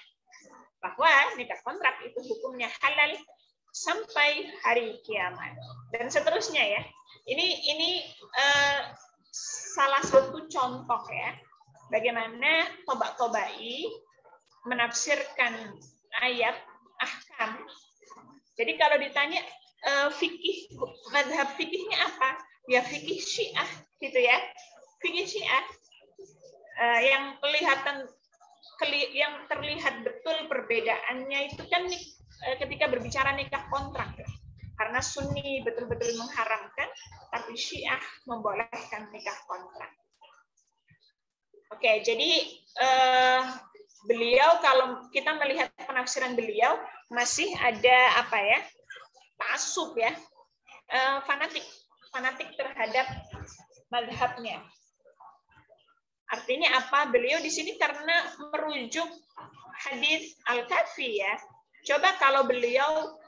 bahwa nikah kontrak itu hukumnya halal sampai hari kiamat, dan seterusnya ya. Ini salah satu contoh ya bagaimana Tobak-Tobai menafsirkan ayat ahkam. Jadi kalau ditanya fikih, mazhab fikihnya apa? Ya fikih Syiah gitu ya. Fikih Syiah yang terlihat betul perbedaannya itu kan ketika berbicara nikah kontrak. Karena Sunni betul-betul mengharamkan, tapi Syiah membolehkan nikah kontrak. Oke, jadi beliau, kalau kita melihat penafsiran beliau, masih ada apa ya, ta'assub ya, fanatik terhadap mazhabnya. Artinya apa? Beliau di sini karena merujuk hadis Al-Kafi ya. Coba kalau beliau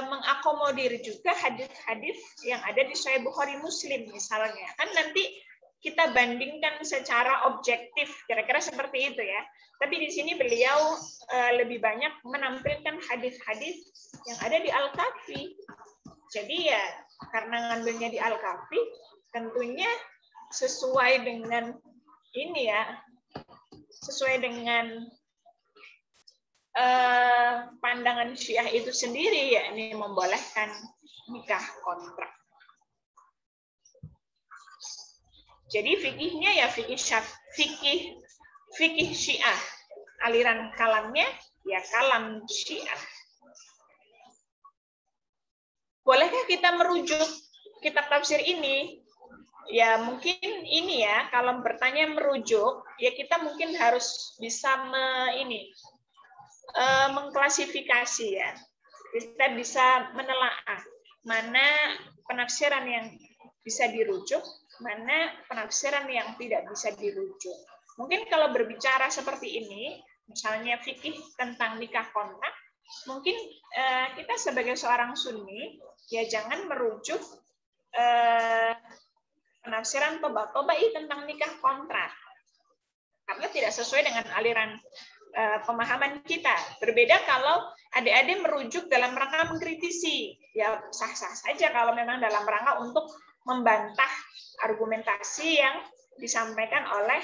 mengakomodir juga hadis-hadis yang ada di Sahih Bukhari Muslim misalnya, kan nanti kita bandingkan secara objektif, kira-kira seperti itu ya. Tapi di sini beliau lebih banyak menampilkan hadis-hadis yang ada di Al-Kafi. Jadi ya karena ngambilnya di Al-Kafi, tentunya sesuai dengan ini ya, sesuai dengan pandangan Syiah itu sendiri, yakni membolehkan nikah kontrak. Jadi fikihnya ya fikih Syiah, aliran kalamnya ya kalam Syiah. Bolehkah kita merujuk kitab tafsir ini? Ya mungkin ini ya, kalau bertanya merujuk, ya kita mungkin harus bisa mengklasifikasi ya. Kita bisa menelaah mana penafsiran yang bisa dirujuk, mana penafsiran yang tidak bisa dirujuk. Mungkin kalau berbicara seperti ini, misalnya fikih tentang nikah kontrak, mungkin kita sebagai seorang Sunni ya jangan merujuk penafsiran Toba-Tobai tentang nikah kontrak, karena tidak sesuai dengan aliran pemahaman kita. Berbeda kalau adik-adik merujuk dalam rangka mengkritisi, ya sah-sah saja kalau memang dalam rangka untuk membantah argumentasi yang disampaikan oleh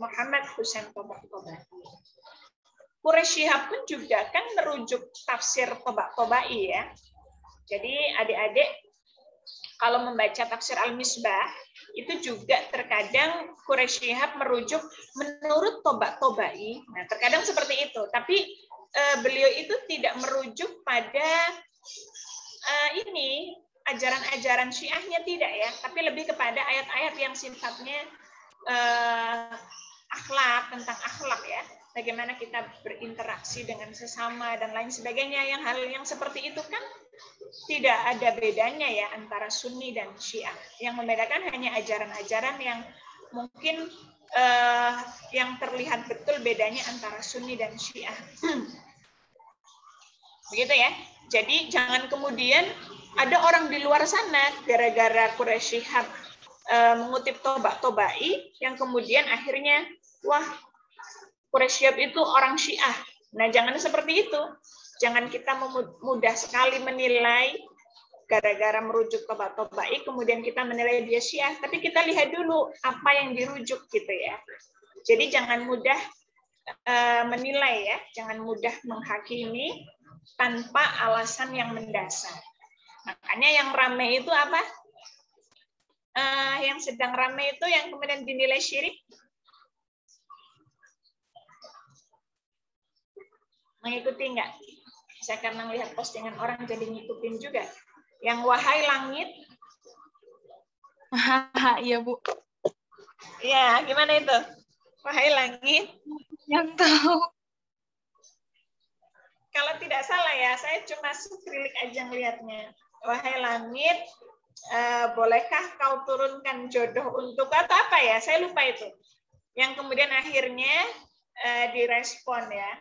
Muhammad Husain Toba-Tobai. Quraisy Shihab pun juga kan merujuk tafsir Toba-Tobai ya. Jadi adik-adik kalau membaca tafsir Al-Misbah itu juga terkadang Quraisy Shihab merujuk menurut Toba-Tobai. Nah, terkadang seperti itu. Tapi beliau itu tidak merujuk pada ini ajaran-ajaran Syiahnya tidak ya, tapi lebih kepada ayat-ayat yang sifatnya akhlak, tentang akhlak ya. Bagaimana kita berinteraksi dengan sesama dan lain sebagainya. Yang hal yang seperti itu kan tidak ada bedanya ya antara Sunni dan Syiah. Yang membedakan hanya ajaran-ajaran yang mungkin yang terlihat betul bedanya antara Sunni dan Syiah. Begitu ya. Jadi jangan kemudian ada orang di luar sana gara-gara Quraisy Shihab mengutip Toba-Tobai yang kemudian akhirnya wah Quraisy Shihab itu orang Syiah. Nah, jangan seperti itu. Jangan kita mudah sekali menilai gara-gara merujuk Toba-Tobai, kemudian kita menilai dia Syiah. Tapi kita lihat dulu apa yang dirujuk gitu ya. Jadi jangan mudah menilai ya, jangan mudah menghakimi tanpa alasan yang mendasar. Makanya yang ramai itu apa? Yang sedang ramai itu yang kemudian dinilai syirik. Mengikuti nggak? Saya karena melihat postingan orang jadi ngikutin juga. Yang wahai langit. Iya, Bu. Ya, gimana itu? Wahai langit. Yang tahu. Kalau tidak salah ya, saya cuma sekelilik aja ngelihatnya. Wahai langit, bolehkah kau turunkan jodoh untuk atau apa ya? Saya lupa itu. Yang kemudian akhirnya direspon ya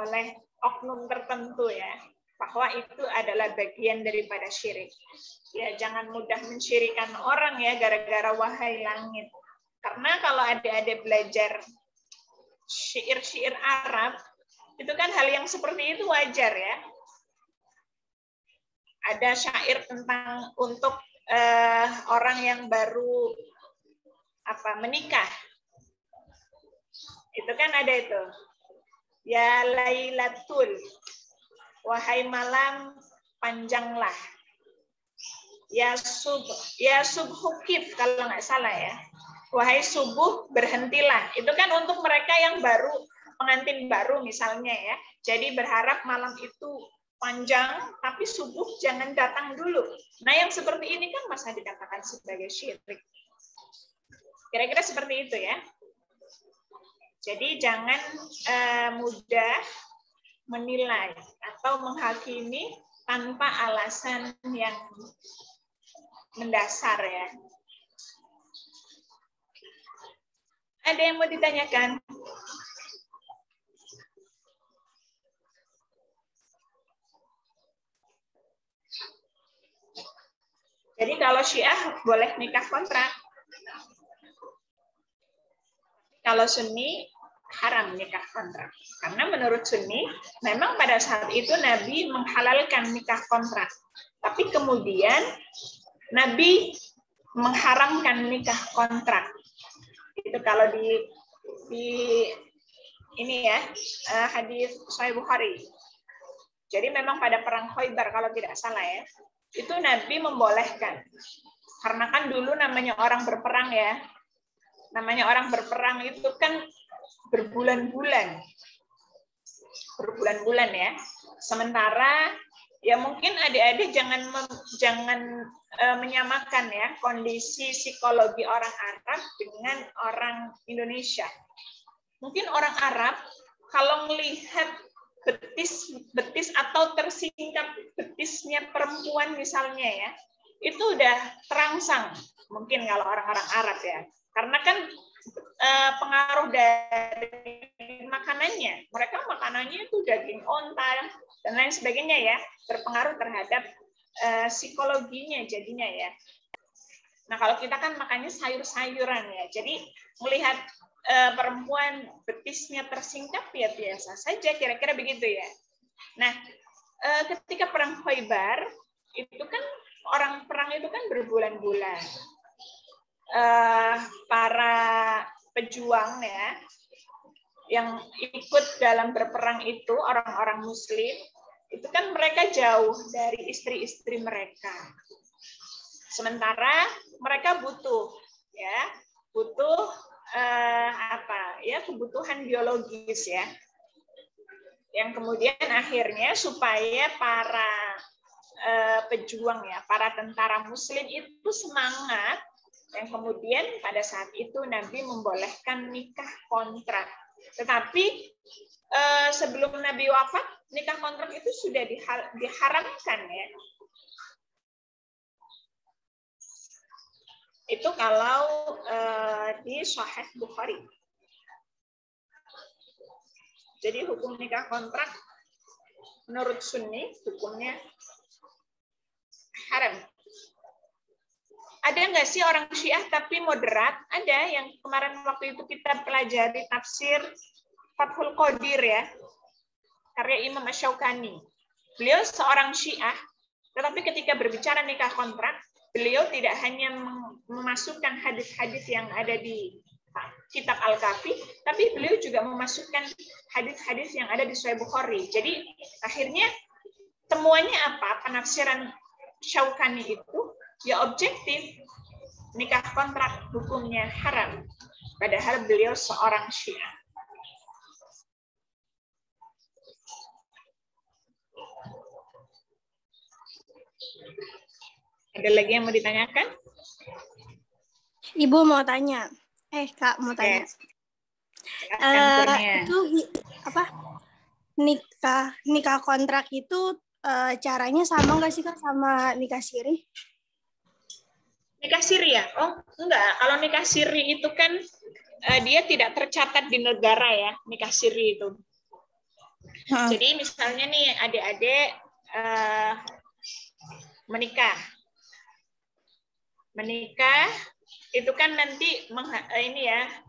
oleh oknum tertentu ya, bahwa itu adalah bagian daripada syirik. Ya, jangan mudah mensyirikan orang ya gara-gara wahai langit. Karena kalau adik-adik belajar syair-syair Arab, itu kan hal yang seperti itu wajar ya. Ada syair tentang untuk orang yang baru menikah. Itu kan ada itu. Ya Lailatul, wahai malam panjanglah. Ya subhukif kalau nggak salah ya. Wahai subuh berhentilah. Itu kan untuk mereka yang baru, pengantin baru misalnya ya. Jadi berharap malam itu panjang, tapi subuh jangan datang dulu. Nah yang seperti ini kan masa dikatakan sebagai syirik. Kira-kira seperti itu ya. Jadi jangan mudah menilai atau menghakimi tanpa alasan yang mendasar ya. Ada yang mau ditanyakan? Jadi kalau Syiah boleh nikah kontrak. Kalau Sunni haram nikah kontrak. Karena menurut Sunni, memang pada saat itu Nabi menghalalkan nikah kontrak. Tapi kemudian Nabi mengharamkan nikah kontrak. Itu kalau di ini ya, hadis Sahih Bukhari. Jadi memang pada perang Khaybar kalau tidak salah ya, itu Nabi membolehkan. Karena kan dulu namanya orang berperang ya. Namanya orang berperang itu kan berbulan-bulan. Berbulan-bulan ya. Sementara ya mungkin adik-adik jangan menyamakan ya kondisi psikologi orang Arab dengan orang Indonesia. Mungkin orang Arab kalau melihat betis atau tersingkap betisnya perempuan misalnya ya, itu udah terangsang mungkin kalau orang-orang Arab ya. Karena kan pengaruh dari makanannya. Mereka makanannya itu daging onta dan lain sebagainya ya, berpengaruh terhadap psikologinya jadinya ya. Nah, kalau kita kan makannya sayur-sayuran ya. Jadi melihat perempuan betisnya tersingkap ya biasa saja, kira-kira begitu ya. Nah, ketika perang Khaybar itu kan orang perang itu kan berbulan-bulan. Para pejuang ya yang ikut dalam berperang itu orang-orang Muslim itu kan mereka jauh dari istri-istri mereka. Sementara mereka butuh kebutuhan biologis ya, yang kemudian akhirnya supaya para pejuang ya, para tentara Muslim itu semangat, yang kemudian pada saat itu Nabi membolehkan nikah kontrak. Tetapi sebelum Nabi wafat, nikah kontrak itu sudah diharamkan ya. Itu kalau di Sahih Bukhari. Jadi hukum nikah kontrak menurut Sunni hukumnya haram. Ada nggak sih orang Syiah tapi moderat? Ada, yang kemarin waktu itu kita pelajari tafsir Fathul Qadir ya, karya Imam Asy-Syaukani. Beliau seorang Syiah, tetapi ketika berbicara nikah kontrak, beliau tidak hanya memasukkan hadis-hadis yang ada di kitab Al-Kafi, tapi beliau juga memasukkan hadis-hadis yang ada di Sahih Bukhari. Jadi akhirnya temuannya apa? Penafsiran Syaukani itu ya objektif, nikah kontrak hukumnya haram, padahal beliau seorang Syiah. Ada lagi yang mau ditanyakan? Ibu mau tanya. Kak mau tanya. Itu apa? Nikah kontrak itu caranya sama nggak sih Kak sama nikah siri? Nikah siri ya? Oh enggak, kalau nikah siri itu kan dia tidak tercatat di negara ya, nikah siri itu. Jadi misalnya nih adik-adik menikah itu kan nanti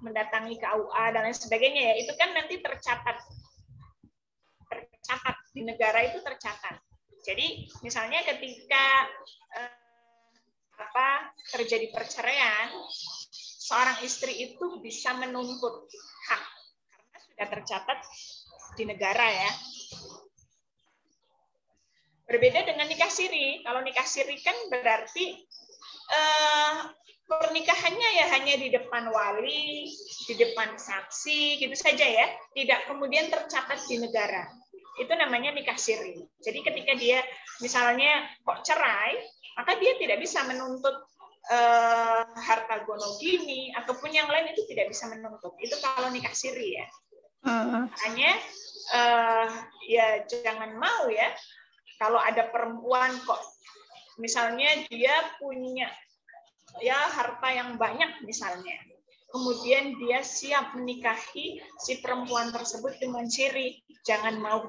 mendatangi KUA dan lain sebagainya ya, itu kan nanti tercatat di negara itu tercatat. Jadi misalnya ketika terjadi perceraian, seorang istri itu bisa menuntut hak karena sudah tercatat di negara ya. Berbeda dengan nikah siri. Kalau nikah siri kan berarti pernikahannya ya hanya di depan wali, di depan saksi, gitu saja ya. Tidak kemudian tercatat di negara. Itu namanya nikah siri. Jadi ketika dia misalnya kok cerai, maka dia tidak bisa menuntut harta gonogini ataupun yang lain, itu tidak bisa menuntut. Itu kalau nikah siri ya. Hanya ya jangan mau ya kalau ada perempuan kok misalnya dia punya ya harta yang banyak misalnya, kemudian dia siap menikahi si perempuan tersebut dengan siri, jangan mau.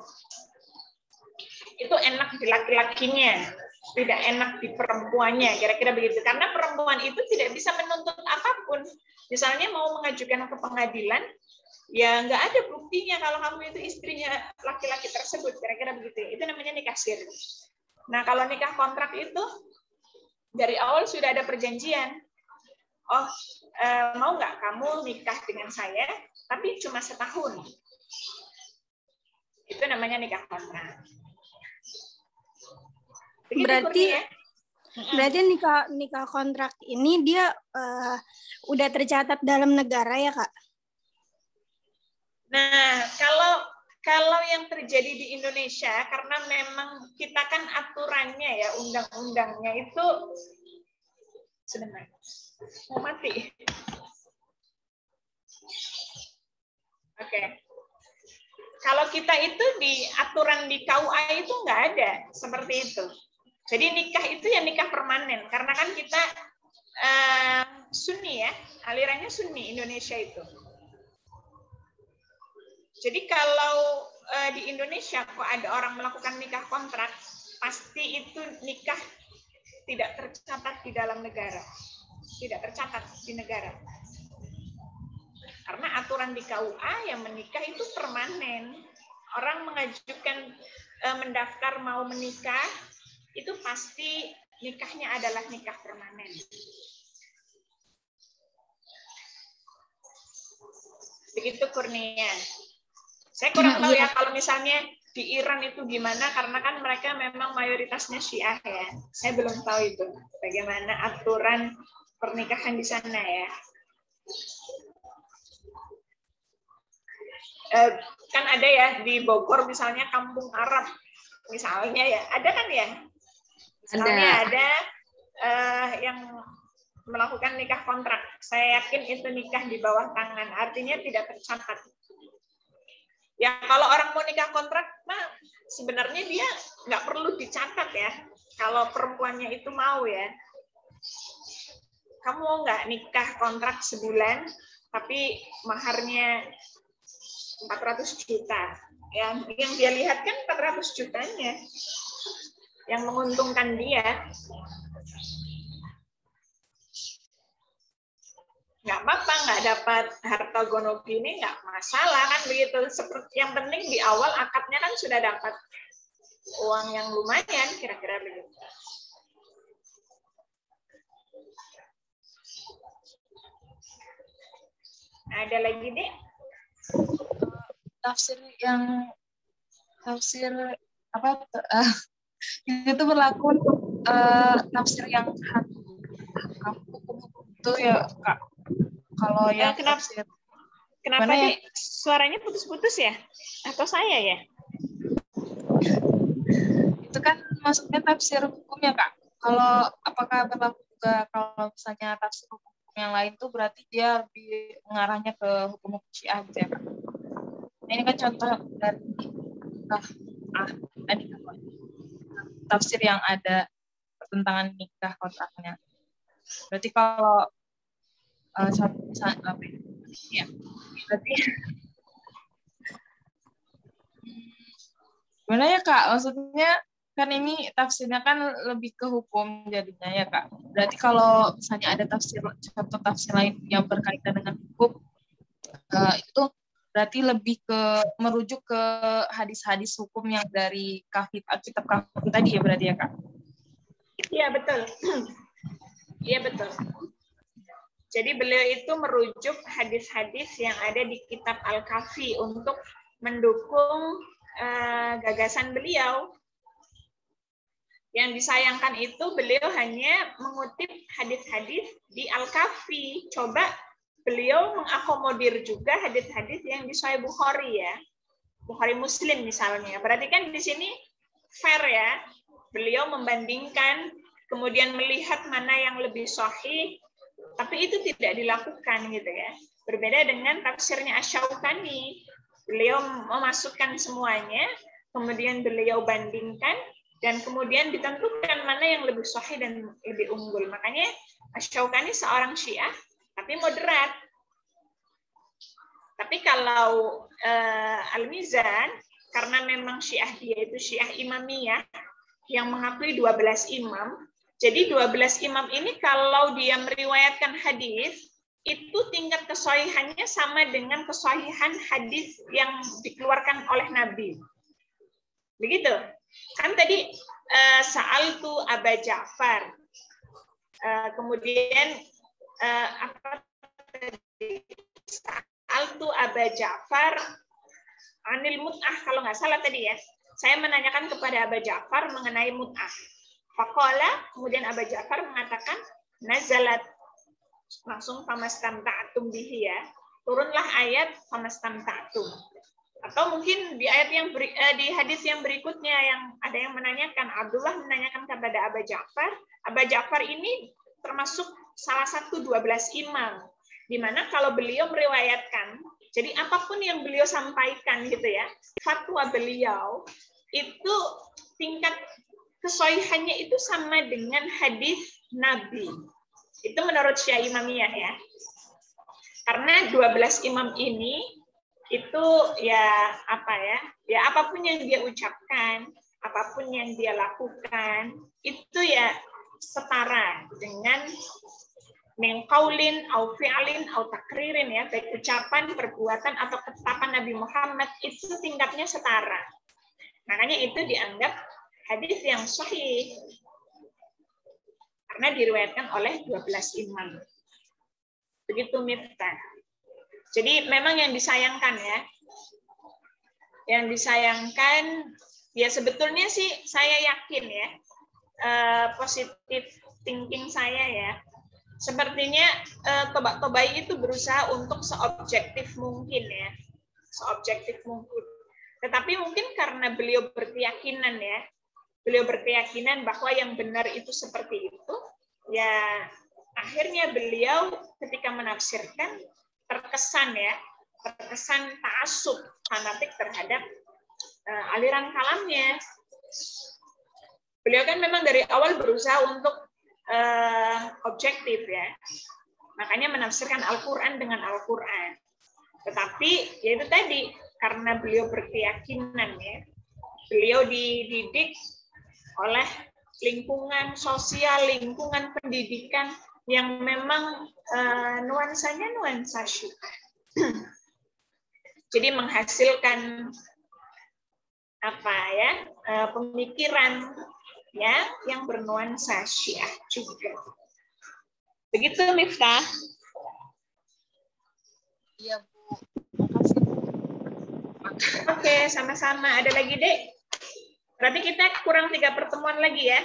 Itu enak di laki-lakinya, tidak enak di perempuannya, kira-kira begitu. Karena perempuan itu tidak bisa menuntut apapun. Misalnya mau mengajukan ke pengadilan, ya nggak ada buktinya kalau kamu itu istrinya laki-laki tersebut, kira-kira begitu. Itu namanya nikah siri. Nah, kalau nikah kontrak itu dari awal sudah ada perjanjian. Oh, mau nggak kamu nikah dengan saya, tapi cuma setahun. Itu namanya nikah kontrak. Begitu, Berarti Kurnia. berarti nikah kontrak ini dia udah tercatat dalam negara ya, Kak? Nah, kalau yang terjadi di Indonesia, karena memang kita kan aturannya ya, undang-undangnya itu sebentar, mau mati. Oke. Kalau kita itu di aturan di KUA itu nggak ada seperti itu. Jadi nikah itu ya nikah permanen, karena kan kita Sunni ya, alirannya Sunni Indonesia itu. Jadi kalau di Indonesia kok ada orang melakukan nikah kontrak, pasti itu nikah tidak tercatat di dalam negara, tidak tercatat di negara. Karena aturan di KUA yang menikah itu permanen. Orang mengajukan mendaftar mau menikah, itu pasti nikahnya adalah nikah permanen. Begitu, Kurnia. Saya kurang tahu ya kalau misalnya di Iran itu gimana, karena kan mereka memang mayoritasnya Syiah ya. Saya belum tahu itu bagaimana aturan pernikahan di sana ya. Kan ada ya di Bogor misalnya kampung Arab misalnya ya, ada kan ya? Misalnya ada yang melakukan nikah kontrak. Saya yakin itu nikah di bawah tangan, artinya tidak tercatat. Ya kalau orang mau nikah kontrak, nah sebenarnya dia nggak perlu dicatat ya. Kalau perempuannya itu mau ya. Kamu mau nggak nikah kontrak sebulan, tapi maharnya 400 juta. Yang dia lihat kan 400 jutanya. Yang menguntungkan dia. Nggak apa-apa, nggak dapat harta gono gini, nggak masalah kan begitu. Yang penting di awal akadnya kan sudah dapat uang yang lumayan, kira-kira begitu. Ada lagi, Dek? Tafsir apa itu berlaku tafsir yang hukum itu ya, Kak. Kalau yang tafsir Kenapa, Dek? Suaranya putus-putus ya? Atau saya ya? Itu kan maksudnya tafsir hukumnya, Kak. Kalau apakah berlaku juga kalau misalnya tafsir hukum yang lain tuh berarti dia lebih mengarahnya ke hukum Syiah gitu ya, Kak. Nah, ini kan contoh dari tafsir yang ada pertentangan nikah kontraknya. Berarti kalau ya, berarti gimana ya, Kak? Maksudnya kan ini tafsirnya kan lebih ke hukum jadinya ya, Kak. Berarti kalau misalnya ada contoh tafsir lain yang berkaitan dengan hukum, itu berarti lebih ke merujuk ke hadis-hadis hukum yang dari kitab Kahfi tadi ya berarti ya, Kak? Iya, betul. Iya, betul. Jadi beliau itu merujuk hadis-hadis yang ada di kitab Al-Kahfi untuk mendukung gagasan beliau. Yang disayangkan itu beliau hanya mengutip hadis-hadis di Al-Kahfi. Coba beliau mengakomodir juga hadis-hadis yang di Sahih Bukhari ya. Bukhari Muslim misalnya. Berarti kan di sini fair ya. Beliau membandingkan, kemudian melihat mana yang lebih sahih, tapi itu tidak dilakukan gitu ya. Berbeda dengan tafsirnya Asy-Syaukani. Beliau memasukkan semuanya, kemudian beliau bandingkan, dan kemudian ditentukan mana yang lebih sahih dan lebih unggul. Makanya Asy-Syaukani seorang Syiah, tapi moderat. Tapi kalau Al-Mizan, karena memang Syiah dia itu Syiah Imamiyah, yang mengakui 12 imam, jadi 12 imam ini kalau dia meriwayatkan hadis, itu tingkat kesahihannya sama dengan kesahihan hadis yang dikeluarkan oleh Nabi. Begitu. Kan tadi Sa'altu Aba Ja'far. Kemudian apa tadi? Sa'altu Aba Ja'far anil mut'ah, kalau nggak salah tadi ya. Saya menanyakan kepada Aba Ja'far mengenai mut'ah. Faqala, kemudian Abu Ja'far mengatakan, nazalat, langsung famastamta'tum bihi ya. Turunlah ayat famastamta'tum. Atau mungkin di ayat yang di hadis yang berikutnya yang ada yang menanyakan, Abdullah menanyakan kepada Abu Ja'far. Abu Ja'far ini termasuk salah satu 12 imam, di mana kalau beliau meriwayatkan, jadi apapun yang beliau sampaikan gitu ya, fatwa beliau itu tingkat kesohihannya itu sama dengan hadis Nabi. Itu menurut Syiah Imamiyah ya. Karena 12 imam ini itu ya apa ya? Ya apapun yang dia ucapkan, apapun yang dia lakukan, itu ya setara dengan min qaulin au fi'lin au takririn ya, baik ucapan, perbuatan atau ketetapan Nabi Muhammad itu tingkatnya setara. Makanya itu dianggap hadis yang sahih. Karena diriwayatkan oleh 12 imam. Begitu Miftah. Jadi memang yang disayangkan ya. Yang disayangkan ya sebetulnya sih saya yakin ya. Positif thinking saya ya. Sepertinya Toba-Tobai itu berusaha untuk seobjektif mungkin ya. Seobjektif mungkin. Tetapi mungkin karena beliau berkeyakinan ya. Beliau berkeyakinan bahwa yang benar itu seperti itu, ya akhirnya beliau ketika menafsirkan terkesan ta'assub, fanatik terhadap aliran kalamnya. Beliau kan memang dari awal berusaha untuk objektif ya, makanya menafsirkan Al-Quran dengan Al-Quran. Tetapi ya itu tadi, karena beliau berkeyakinan ya, beliau dididik oleh lingkungan sosial, lingkungan pendidikan yang memang nuansanya nuansa Syiah. Jadi menghasilkan apa ya, pemikiran ya yang bernuansa Syiah juga. Begitu Miftah. Iya Bu, makasih. Oke, sama-sama. Ada lagi Dek? Berarti kita kurang 3 pertemuan lagi ya.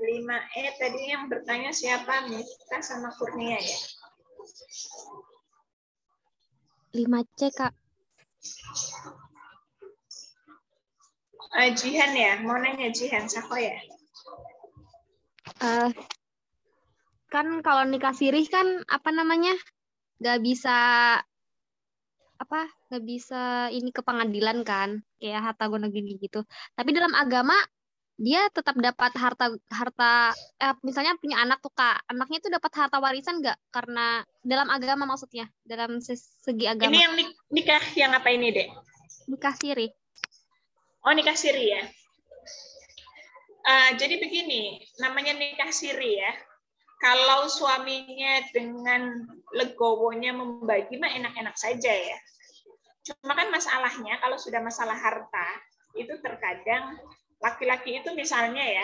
Lima tadi yang bertanya siapa? Miftah sama Kurnia ya? 5C, Kak. Jihan ya? Mau nanya Jihan, Sako ya? Kan kalau nikah sirih kan apa namanya? Nggak bisa ini ke pengadilan kan, kayak harta gono gini gitu. Tapi dalam agama dia tetap dapat harta misalnya punya anak tuh Kak, anaknya tuh dapat harta warisan nggak? Karena dalam agama maksudnya, dalam segi agama. Ini yang nikah yang apa ini Dek? Nikah sirih. Oh nikah siri ya. Jadi begini, namanya nikah siri ya. Kalau suaminya dengan legowonya membagi mah enak-enak saja ya. Cuma kan masalahnya kalau sudah masalah harta, itu terkadang laki-laki itu misalnya ya,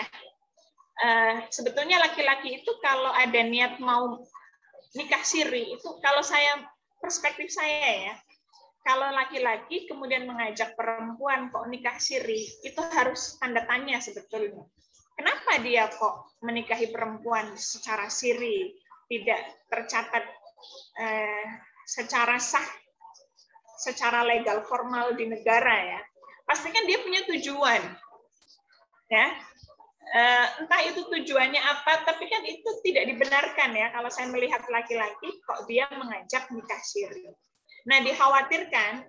sebetulnya laki-laki itu kalau ada niat mau nikah siri, itu kalau perspektif saya ya, kalau laki-laki kemudian mengajak perempuan kok nikah siri, itu harus tanda tanya sebetulnya. Kenapa dia kok menikahi perempuan secara siri, tidak tercatat secara sah, secara legal formal di negara ya? Pastikan dia punya tujuan, ya. Entah itu tujuannya apa, tapi kan itu tidak dibenarkan ya. Kalau saya melihat laki-laki kok dia mengajak nikah siri. Nah dikhawatirkan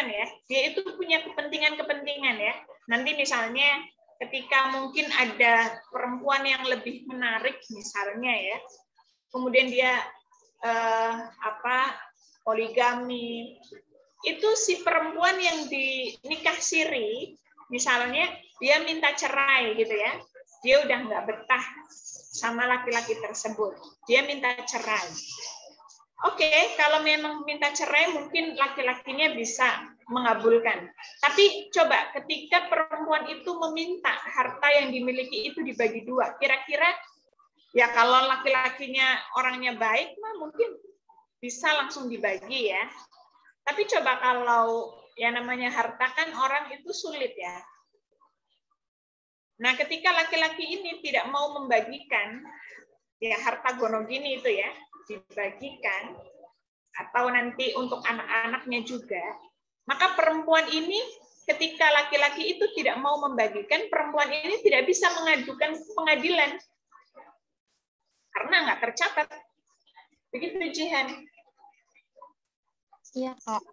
ya, dia itu punya kepentingan ya. Nanti misalnya ketika mungkin ada perempuan yang lebih menarik misalnya ya, kemudian dia poligami, itu si perempuan yang dinikah siri misalnya dia minta cerai gitu ya, dia udah nggak betah sama laki-laki tersebut, dia minta cerai. Oke, kalau memang minta cerai mungkin laki-lakinya bisa mengabulkan. Tapi coba ketika perempuan itu meminta harta yang dimiliki itu dibagi 2, kira-kira ya kalau laki-lakinya orangnya baik mah mungkin bisa langsung dibagi ya. Tapi coba kalau yang namanya harta kan orang itu sulit ya. Nah, ketika laki-laki ini tidak mau membagikan ya harta gonogini itu ya, dibagikan atau nanti untuk anak-anaknya juga, maka perempuan ini ketika laki-laki itu tidak mau membagikan, perempuan ini tidak bisa mengajukan pengadilan karena nggak tercatat. Begitu Jihan. Iya, Kak.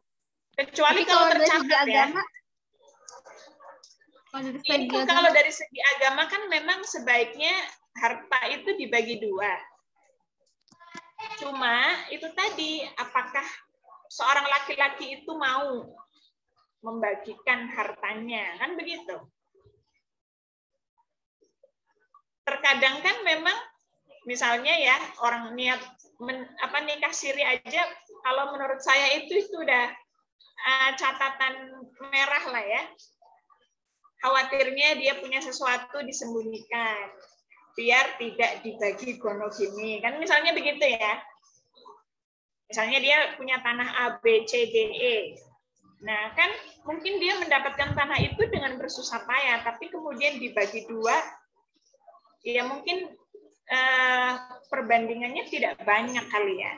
Kecuali Tapi kalau dari segi tercatat ya. agama, kalau dari Ini segi kan agama, kalau dari segi agama kan memang sebaiknya harta itu dibagi dua. Cuma itu tadi, apakah seorang laki-laki itu mau membagikan hartanya, kan begitu. Terkadang kan memang misalnya ya orang niat nikah siri aja, kalau menurut saya itu sudah catatan merah lah ya. Khawatirnya dia punya sesuatu disembunyikan biar tidak dibagi gonogini, kan misalnya begitu ya. Misalnya dia punya tanah A, B, C, D, E. Nah, kan mungkin dia mendapatkan tanah itu dengan bersusah payah, tapi kemudian dibagi dua, ya mungkin perbandingannya tidak banyak kali ya.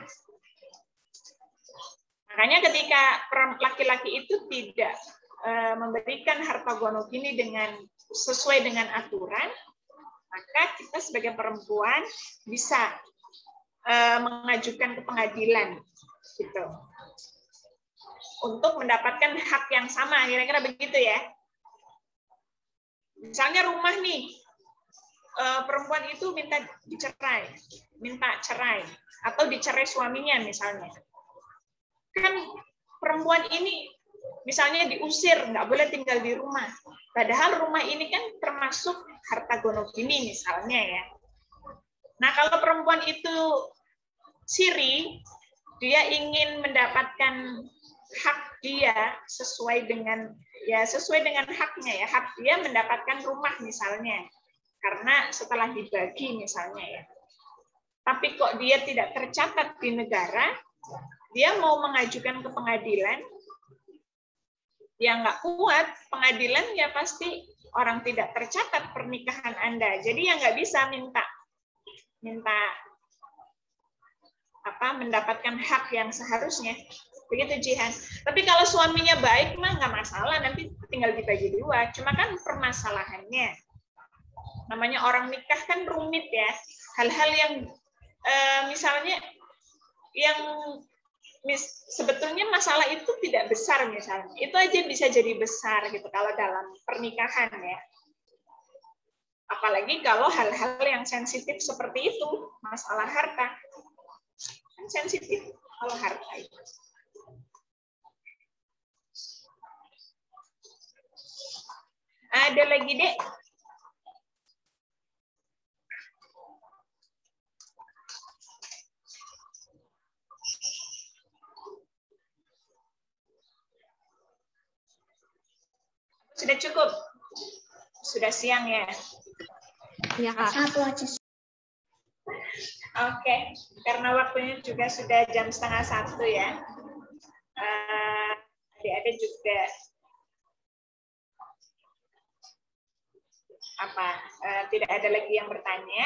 Makanya ketika laki-laki itu tidak memberikan harta gonogini sesuai dengan aturan, maka kita sebagai perempuan bisa mengajukan ke pengadilan gitu untuk mendapatkan hak yang sama, kira-kira begitu ya. Misalnya rumah nih, perempuan itu minta cerai atau dicerai suaminya misalnya. Kan perempuan ini misalnya diusir, nggak boleh tinggal di rumah. Padahal rumah ini kan termasuk harta gonogini misalnya ya. Nah, kalau perempuan itu siri, dia ingin mendapatkan hak dia sesuai dengan haknya ya. Hak dia mendapatkan rumah misalnya. Karena setelah dibagi misalnya ya. Tapi kok dia tidak tercatat di negara, dia mau mengajukan ke pengadilan, ya nggak kuat, pengadilan ya pasti orang tidak tercatat pernikahan Anda. Jadi ya nggak bisa minta mendapatkan hak yang seharusnya. Begitu Jihan. Tapi kalau suaminya baik mah nggak masalah, nanti tinggal dibagi dua. Cuma kan permasalahannya, namanya orang nikah kan rumit ya. Hal-hal yang misalnya yang sebetulnya masalah itu tidak besar misalnya. Itu aja bisa jadi besar gitu kalau dalam pernikahan ya. Apalagi kalau hal-hal yang sensitif seperti itu, masalah harta. Kan sensitif kalau harta itu. Ada lagi, Dek? Sudah cukup? Sudah siang ya? Iya, Kak. Oke, karena waktunya juga sudah jam 12:30 ya. Adik-adik juga tidak ada lagi yang bertanya.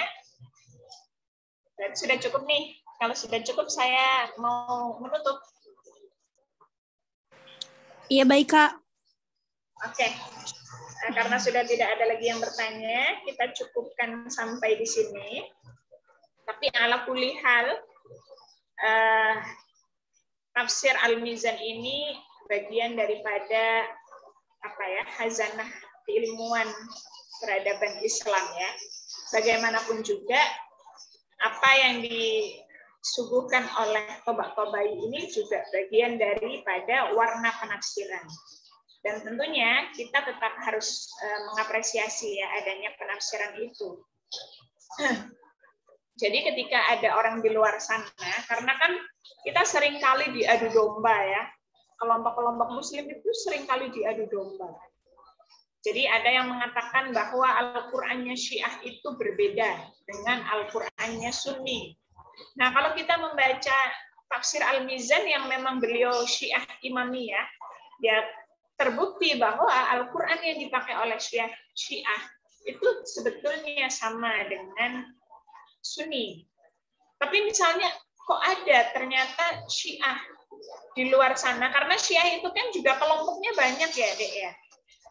Dan sudah cukup nih. Kalau sudah cukup saya mau menutup. Iya baik Kak. Oke. Karena sudah tidak ada lagi yang bertanya, kita cukupkan sampai di sini. Tapi ala kulli hal, tafsir Al-Mizan ini bagian daripada khazanah keilmuan peradaban Islam ya. Bagaimanapun juga apa yang disuguhkan oleh Tabatabai ini juga bagian daripada warna penafsiran. Dan tentunya kita tetap harus mengapresiasi ya adanya penafsiran itu. Jadi ketika ada orang di luar sana, karena kan kita sering kali diadu domba ya, kelompok-kelompok Muslim itu sering kali diadu domba. Jadi ada yang mengatakan bahwa Al-Qur'annya Syiah itu berbeda dengan Al-Qur'annya Sunni. Nah, kalau kita membaca tafsir Al-Mizan yang memang beliau Syiah Imamiyah, ya terbukti bahwa Al-Quran yang dipakai oleh Syiah itu sebetulnya sama dengan Sunni. Tapi misalnya kok ada ternyata Syiah di luar sana, karena Syiah itu kan juga kelompoknya banyak ya, Dek ya.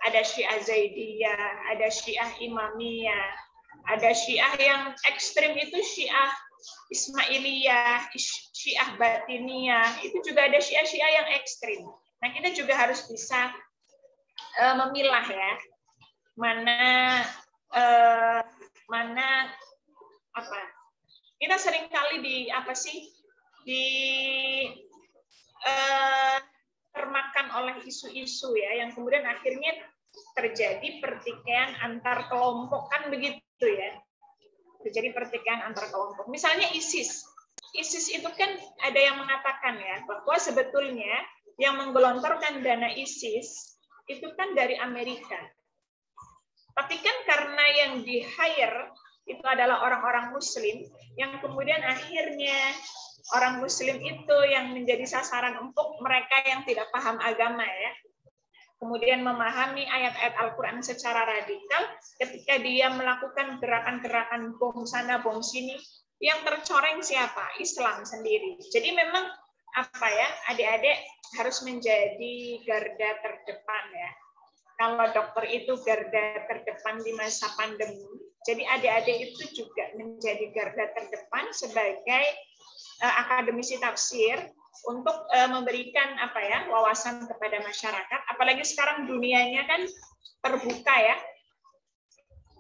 Ada Syiah Zaidiyah, ada Syiah Imamiyah, ada Syiah yang ekstrim itu Syiah Ismailiyah, Syiah Batiniyah, itu juga ada Syiah-Syiah yang ekstrim. Nah, kita juga harus bisa memilah ya, mana apa. Kita seringkali termakan oleh isu-isu ya, yang kemudian akhirnya terjadi pertikaian antar kelompok, kan begitu ya. Terjadi pertikaian antar kelompok. Misalnya ISIS. ISIS itu kan ada yang mengatakan ya, bahwa sebetulnya yang menggelontorkan dana ISIS itu kan dari Amerika. Tapi kan karena yang di-hire itu adalah orang-orang Muslim, yang kemudian akhirnya orang Muslim itu yang menjadi sasaran empuk mereka yang tidak paham agama ya. Kemudian memahami ayat-ayat Al-Quran secara radikal, ketika dia melakukan gerakan-gerakan bom sana, bom sini, yang tercoreng siapa? Islam sendiri. Jadi memang adik-adik harus menjadi garda terdepan ya. Kalau dokter itu garda terdepan di masa pandemi, jadi adik-adik itu juga menjadi garda terdepan sebagai akademisi tafsir untuk memberikan wawasan kepada masyarakat. Apalagi sekarang dunianya kan terbuka ya.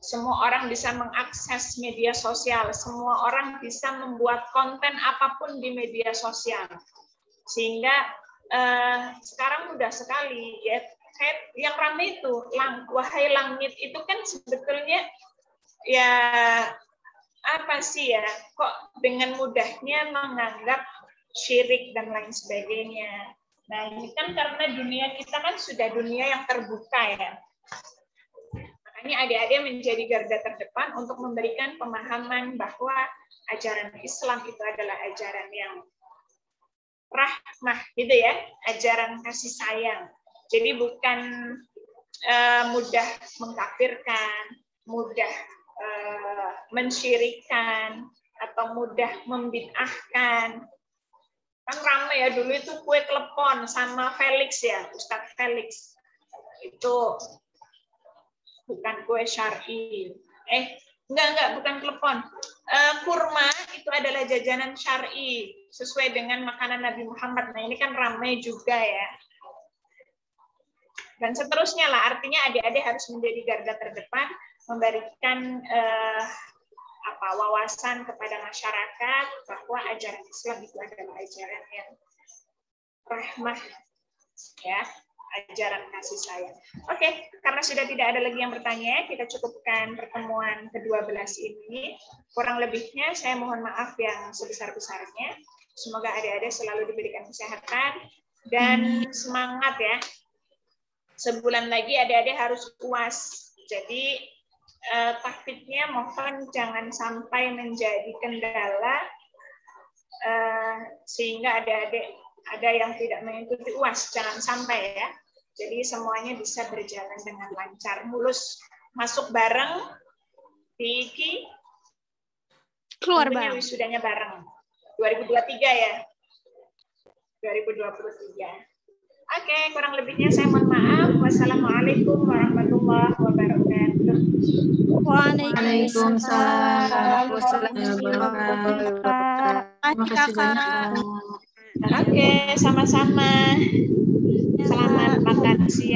Semua orang bisa mengakses media sosial, semua orang bisa membuat konten apapun di media sosial. Sehingga sekarang mudah sekali ya. Yang ramai itu, wahai langit itu kan sebetulnya ya kok dengan mudahnya menganggap syirik dan lain sebagainya. Nah, ini kan karena dunia kita kan sudah dunia yang terbuka ya. Makanya adik-adik menjadi garda terdepan untuk memberikan pemahaman bahwa ajaran Islam itu adalah ajaran yang rahmah gitu ya, ajaran kasih sayang. Jadi bukan mudah mengkafirkan, mudah mensyirikkan, atau mudah membid'ahkan. Kan ramai ya dulu itu kue klepon sama Felix ya, Ustadz Felix. Itu bukan kue syar'i. Enggak, bukan klepon. Kurma itu adalah jajanan syar'i sesuai dengan makanan Nabi Muhammad. Nah, ini kan ramai juga ya. Dan seterusnya lah, artinya adik-adik harus menjadi garda terdepan, memberikan wawasan kepada masyarakat bahwa ajaran Islam itu adalah ajaran yang rahmah, ya, ajaran kasih sayang. Oke, karena sudah tidak ada lagi yang bertanya, kita cukupkan pertemuan ke-12 ini. Kurang lebihnya saya mohon maaf yang sebesar-besarnya. Semoga adik-adik selalu diberikan kesehatan dan semangat ya. Sebulan lagi adik-adik harus UAS. Jadi tahfidnya mohon jangan sampai menjadi kendala sehingga adik-adik ada yang tidak mengikuti UAS, jangan sampai ya. Jadi semuanya bisa berjalan dengan lancar, mulus, masuk bareng, Vicky, keluar bareng. Wisudanya bareng. 2023 ya. 2023. Oke, kurang lebihnya saya mohon maaf. Wassalamualaikum warahmatullahi wabarakatuh. Waalaikumsalam warahmatullahi wabarakatuh. Terima kasih banyak. Oke, sama-sama. Selamat makan siang.